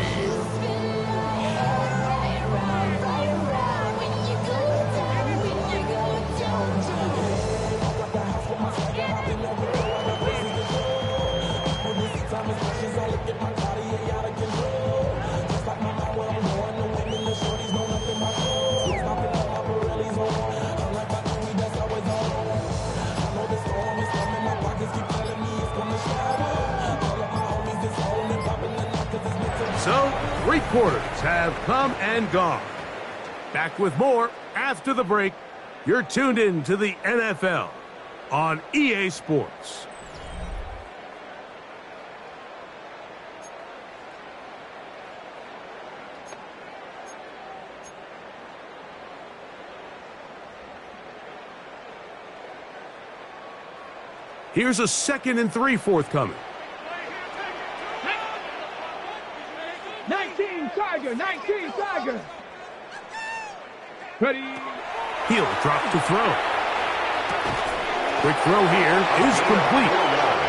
So, 3 quarters have come and gone. Back with more after the break. You're tuned in to the NFL on EA Sports. Here's a 2nd and 3 forthcoming. 19 Tiger. 19 Tiger. Ready. He'll drop to throw. Quick throw here is complete.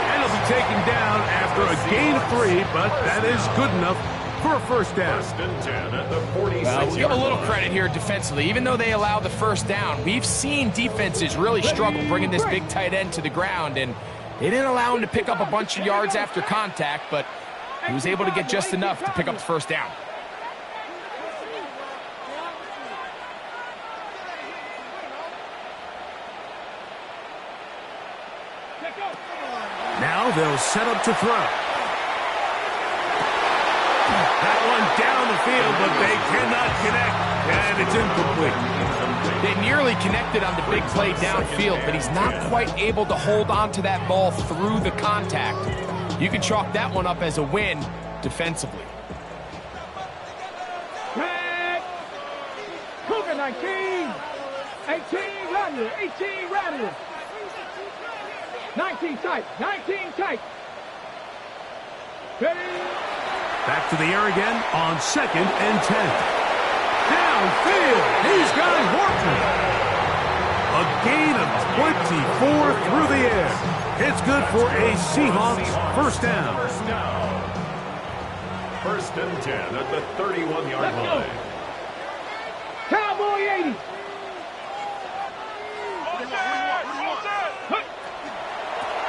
And he'll be taken down after a gain of 3, but that is good enough for a first down. First and 10 at the 46. Well, we'll give a little credit here defensively. Even though they allow the first down, we've seen defenses really struggle bringing this big tight end to the ground, and they didn't allow him to pick up a bunch of yards after contact, but he was able to get just enough to pick up the first down. Now they'll set up to throw. That one down the field, but they cannot connect, and it's incomplete. They nearly connected on the big play downfield, but he's not quite able to hold on to that ball through the contact. You can chalk that one up as a win defensively. Red. Cougar 19. 18 Rattler. 18 Rattler. 19 tight. 19 tight. Ready. Back to the air again on 2nd and 10. Downfield. He's got Horton. A gain of 24 through the air. It's good for a Seahawks first down. First and 10 at the 31-yard line. Cowboy 80.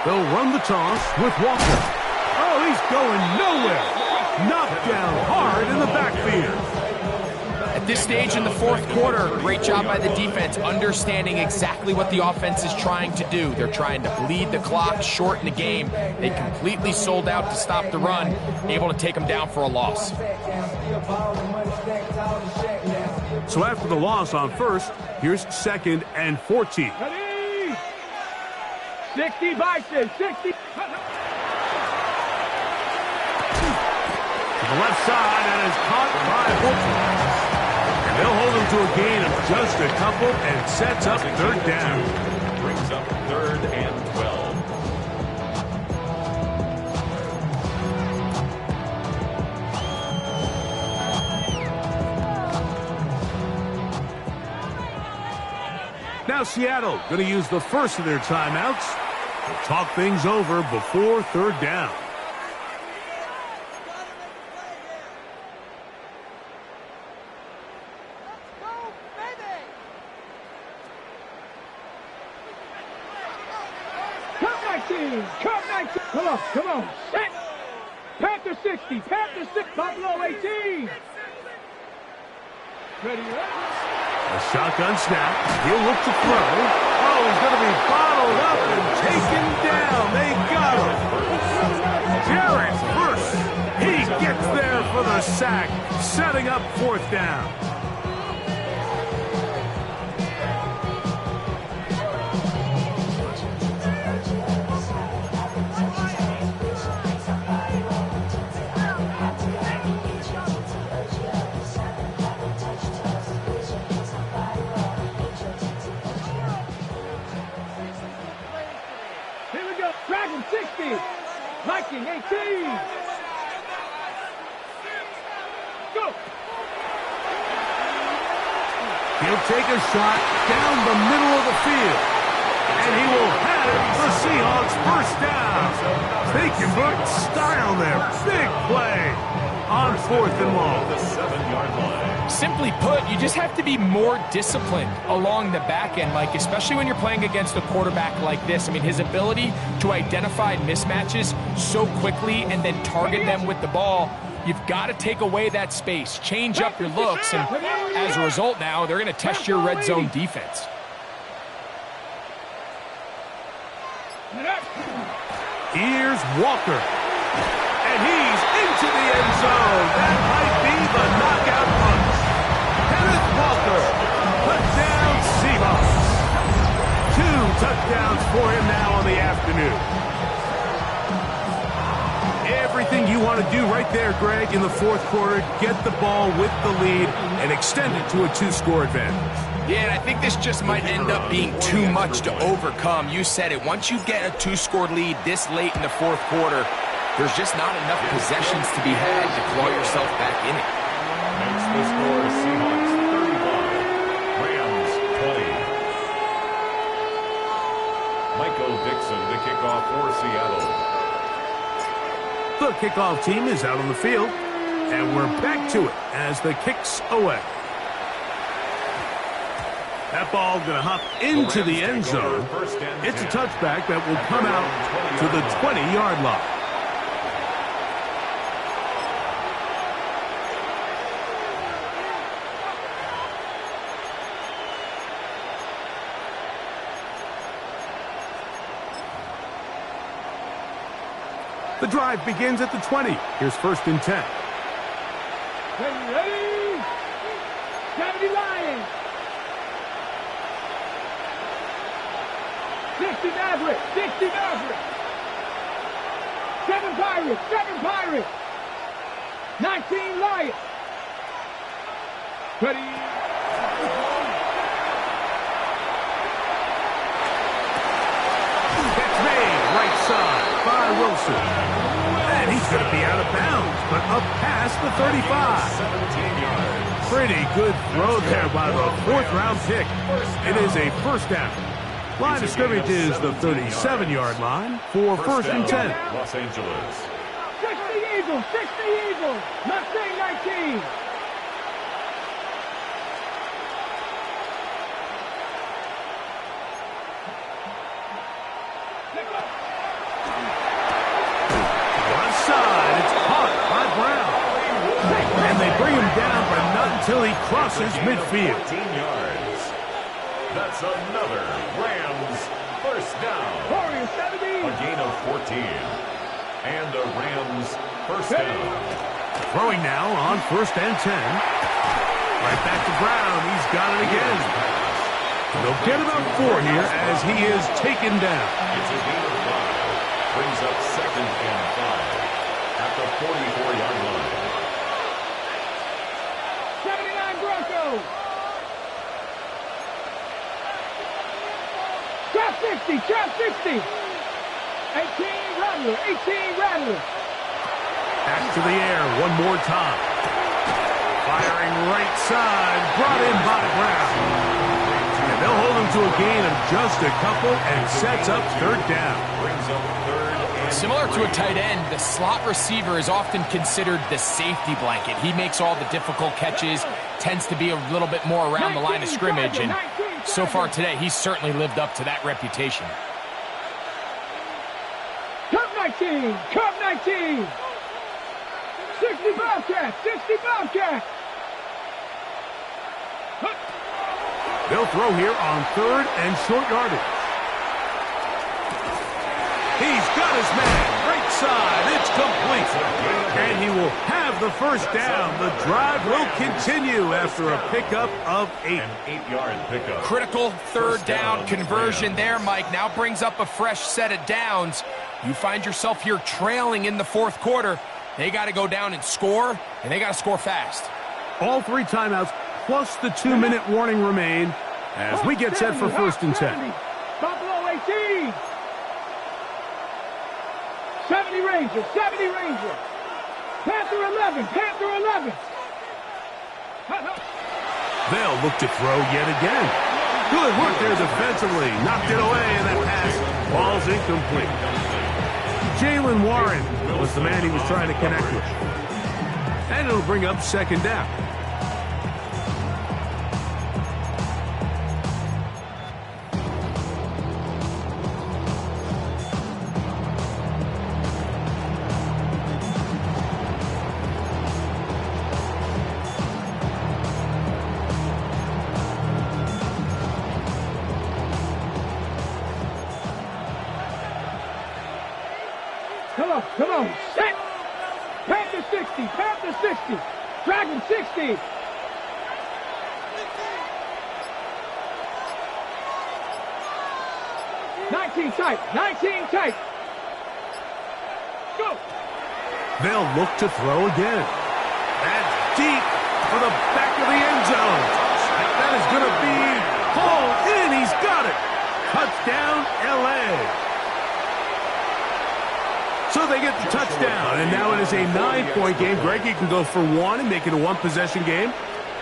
They'll run the toss with Walker. Oh, he's going nowhere. Knocked down hard in the backfield. this stage in the fourth quarter, great job by the defense, understanding exactly what the offense is trying to do. They're trying to bleed the clock, shorten the game. They completely sold out to stop the run, able to take them down for a loss. So after the loss on first, here's 2nd and 14. Ready? 60 Bison, 60. To the left side, and is caught by Holton. And they'll hold him to a gain of just a couple and sets up 3rd down. Brings up 3rd and 12. Now Seattle going to use the first of their timeouts to talk things over before 3rd down. Come on, set! Panther 60, Panther 6, Buffalo 18. Ready, A shotgun snap. He'll look to throw. Oh, he's going to be bottled up and taken down. They got him. Jared first. He gets there for the sack, setting up 4th down. Dragon 60, Viking 18. Go! He'll take a shot down the middle of the field. And he will have it for Seahawks 1st down. They convert style there. Big play on 4th and long. The 7-yard line. Simply put, you just have to be more disciplined along the back end, Mike, especially when you're playing against a quarterback like this. I mean, his ability to identify mismatches so quickly and then target them with the ball, you've got to take away that space, change up your looks, and as a result now, they're going to test your red zone defense. Here's Walker. And he's into the end zone. That might be the knockout punch. Kenneth Walker. Touchdown Seahawks. 2 touchdowns for him now on the afternoon. Everything you want to do right there, Greg, in the fourth quarter. Get the ball with the lead and extend it to a 2-score advantage. Yeah, and I think this just might end up being too much to overcome. You said it. Once you get a 2-score lead this late in the fourth quarter, there's just not enough possessions to be had to claw yourself back in it. Makes the score Seahawks 35, Rams 20. Michael Dixon to kick off for Seattle. The kickoff team is out on the field, and we're back to it as the kick's away. That ball going to hop into the end zone. It's a touchback that will come out to the 20-yard line. The drive begins at the 20. Here's 1st and 10. Ready? 70 Lions. 60 Mavericks, 60 Mavericks. 7 Pirates, 7 Pirates. 19 Lions. Ready? Catch made, right side by Wilson. And he's going to be out of bounds, but up past the 35. 17 yards. Pretty good throw there by the 4th-round pick. It is a 1st down. Line of scrimmage is the 37-yard line for 1st and 10. Los Angeles. 60 Eagles, 60 Eagles. Mustang 19. Bring him down for not until he crosses midfield. 14 yards. That's another Rams first down. Warriors 70. A gain of 14. And a Rams first down. Throwing now on 1st and 10. Right back to Brown. He's got it again. They'll get about 4 here as he is taken down. It's a gain of 5. Brings up 2nd and 5 at the 44-yard line. 79 Broncos. Trap 60, trap 60. 18 Rattler, 18 Rattler. Back to the air one more time. Firing right side. Brought in by Brown. And they'll hold him to a gain of just a couple and sets up 3rd down. Brings up 3rd and Similar to a tight end, the slot receiver is often considered the safety blanket. He makes all the difficult catches, tends to be a little bit more around the line of scrimmage, and so far today, he's certainly lived up to that reputation. Cup 19, Cup 19. 60 Bobcats, 60 Bobcats. They'll throw here on 3rd and short yardage. He's got his man. Right side. It's complete. And he will have the first down. The drive will continue after a pickup of 8. an 8-yard pickup. Critical third First down down, conversion Rams. there, Mike. Now brings up a fresh set of downs. You find yourself here trailing in the 4th quarter. They got to go down and score, and they got to score fast. All 3 timeouts plus the 2-minute warning remain as we get set for 1st and 10. Buffalo 18. 70 Ranger, 70 Ranger. Panther 11, Panther 11. They'll look to throw yet again. Good work there defensively. Knocked it away, and that pass falls incomplete. Jalen Warren was the man he was trying to connect with. And it'll bring up 2nd down. Come on, set. Panther 60, Panther 60. Dragon 60. Nineteen tight. Go. They'll look to throw again. That's deep for the back of the end zone. And that is going to be hauled in. He's got it. Touchdown, L.A. So they get the touchdown, and now it is a 9-point game. Greg, you can go for 1 and make it a 1-possession game.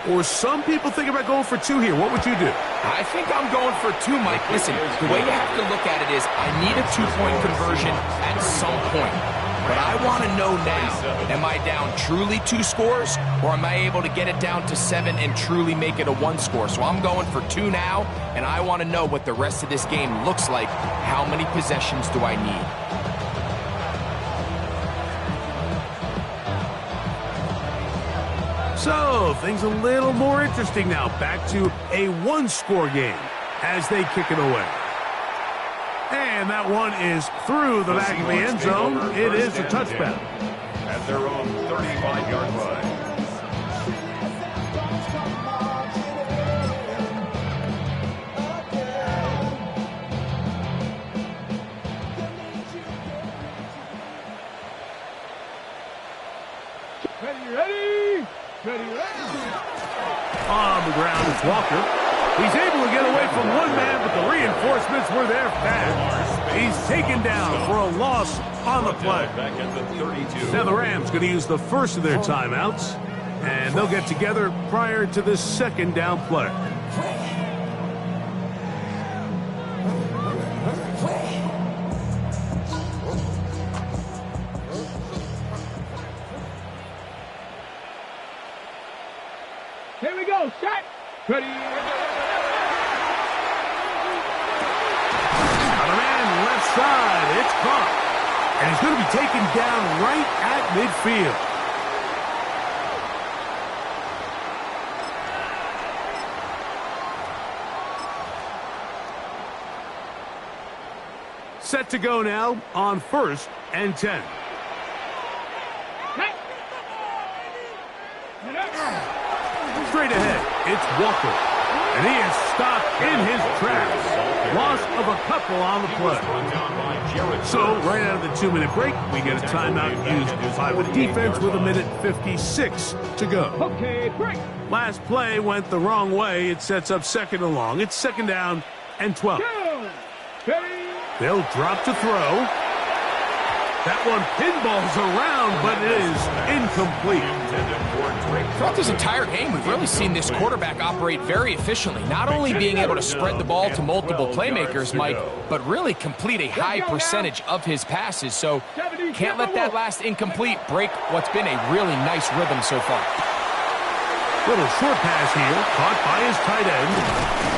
Or some people think about going for 2 here. What would you do? I think I'm going for 2, Mike. Listen, the way you have to look at it is I need a 2-point conversion at some point. But I want to know now, am I down truly 2 scores, or am I able to get it down to 7 and truly make it a 1 score? So I'm going for 2 now, and I want to know what the rest of this game looks like. How many possessions do I need? So, things a little more interesting now. Back to a 1-score game as they kick it away. And that one is through the back of the end zone. It is a touchdown. At their own 35-yard line. Ready. On the ground is Walker. He's able to get away from one man, but the reinforcements were there fast. He's taken down for a loss on the play. Back at the 32. Now the Rams going to use the first of their timeouts, and they'll get together prior to this 2nd down play. Here we go, set. Ready. Got a man left side. It's caught. And he's going to be taken down right at midfield. Set to go now on 1st and 10. Straight ahead, it's Walker. And he is stopped in his tracks. Loss of a couple on the play. So, right out of the 2-minute break, we get a timeout used by the defense with 1:56 to go. Okay, break. Last play went the wrong way. It sets up 2nd and long. It's 2nd down and 12. Go. Ready. They'll drop to throw. That one pinballs around, but it is incomplete. Throughout this entire game, we've really seen this quarterback operate very efficiently, not only being able to spread the ball to multiple playmakers, Mike, but really complete a high percentage of his passes. So can't let that last incomplete break what's been a really nice rhythm so far. Little short pass here, caught by his tight end.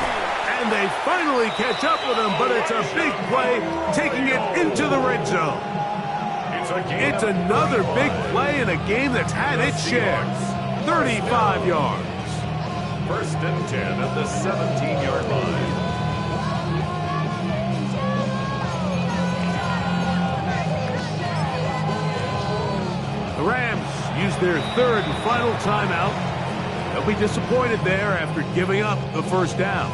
And they finally catch up with him, but it's a big play, taking it into the red zone. It's another big play in a game that's had its share. 35 yards. 1st and 10 at the 17-yard line. The Rams use their 3rd and final timeout. They'll be disappointed there after giving up the 1st down.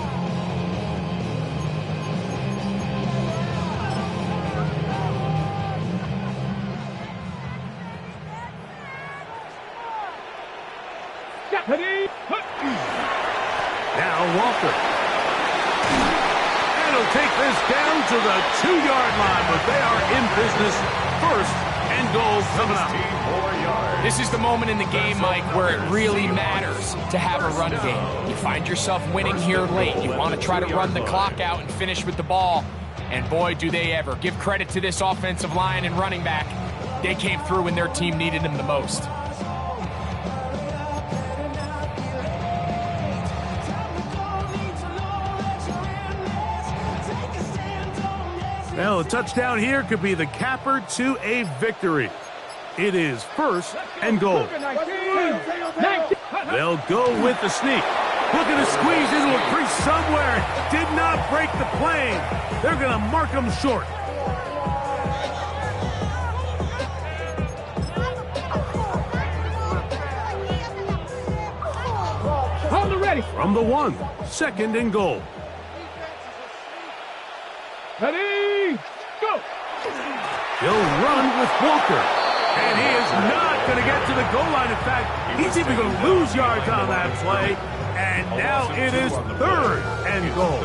Now Walker. And he'll take this down to the 2-yard line, but they are in business. 1st and goal coming up. This is the moment in the game, Mike, where it really matters to have a run game. You find yourself winning here late. You want to try to run the clock out and finish with the ball. And boy, do they ever. Give credit to this offensive line and running back. They came through when their team needed them the most. Well, a touchdown here could be the capper to a victory. It is 1st and goal. They'll go with the sneak. Looking to squeeze into a crease somewhere. Did not break the plane. They're going to mark them short. Hold it ready. From the 1, 2nd and goal. Ready. Go. He'll run with Walker. And he is not going to get to the goal line. In fact, he's even going to lose yards on that play. And now it is 3rd and goal.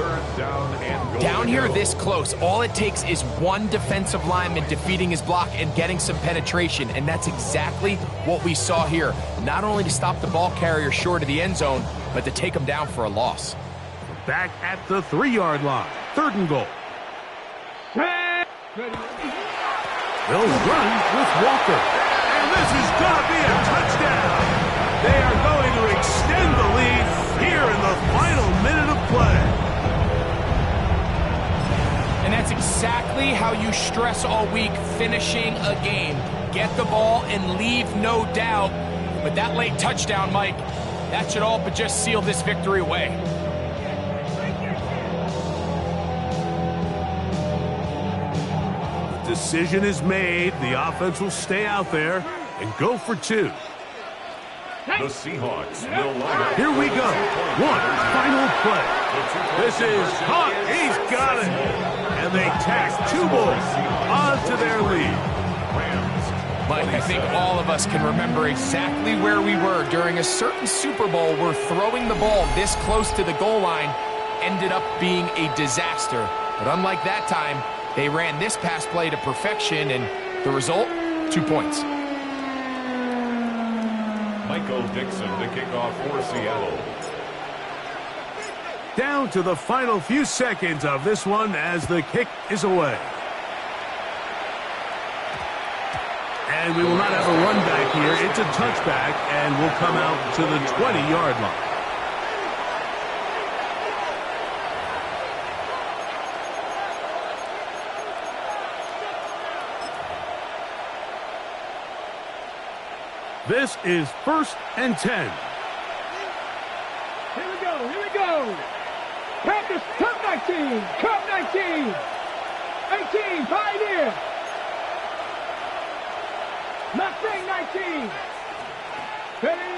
Down here this close, all it takes is one defensive lineman defeating his block and getting some penetration. And that's exactly what we saw here. Not only to stop the ball carrier short of the end zone, but to take him down for a loss. Back at the 3-yard line. 3rd and goal. They'll run with Walker. And this is going to be a touchdown. They are going to extend the lead here in the final minute of play. And that's exactly how you stress all week, finishing a game. Get the ball and leave no doubt. But that late touchdown, Mike, that should all but just seal this victory away. Decision is made. The offense will stay out there and go for 2. The Seahawks will line up. Here we go. 1 final play. This is caught. He's got it. And they tack 2 more onto their lead. Mike, I think all of us can remember exactly where we were during a certain Super Bowl where throwing the ball this close to the goal line ended up being a disaster. But unlike that time, they ran this pass play to perfection, and the result, 2 points. Michael Dixon to kick off for Seattle. Down to the final few seconds of this one as the kick is away. And we will not have a run back here. It's a touchback, and will come out to the 20-yard line. This is 1st and 10. Here we go. Panthers, top 19. 18, Pioneer. Mustang 19. Ready.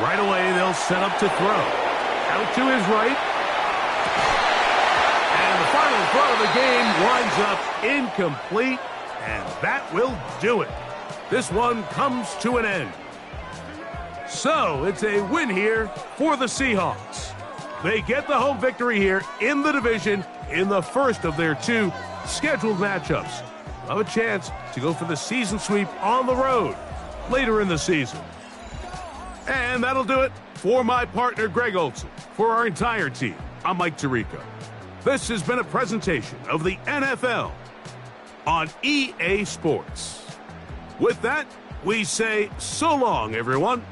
Right away, they'll set up to throw. Out to his right. And the final throw of the game winds up incomplete, and that will do it. This one comes to an end. So, it's a win here for the Seahawks. They get the home victory here in the division in the first of their 2 scheduled matchups. Have a chance to go for the season sweep on the road later in the season. And that'll do it for my partner, Greg Olson. For our entire team, I'm Mike Tirico. This has been a presentation of the NFL on EA Sports. With that, we say so long, everyone.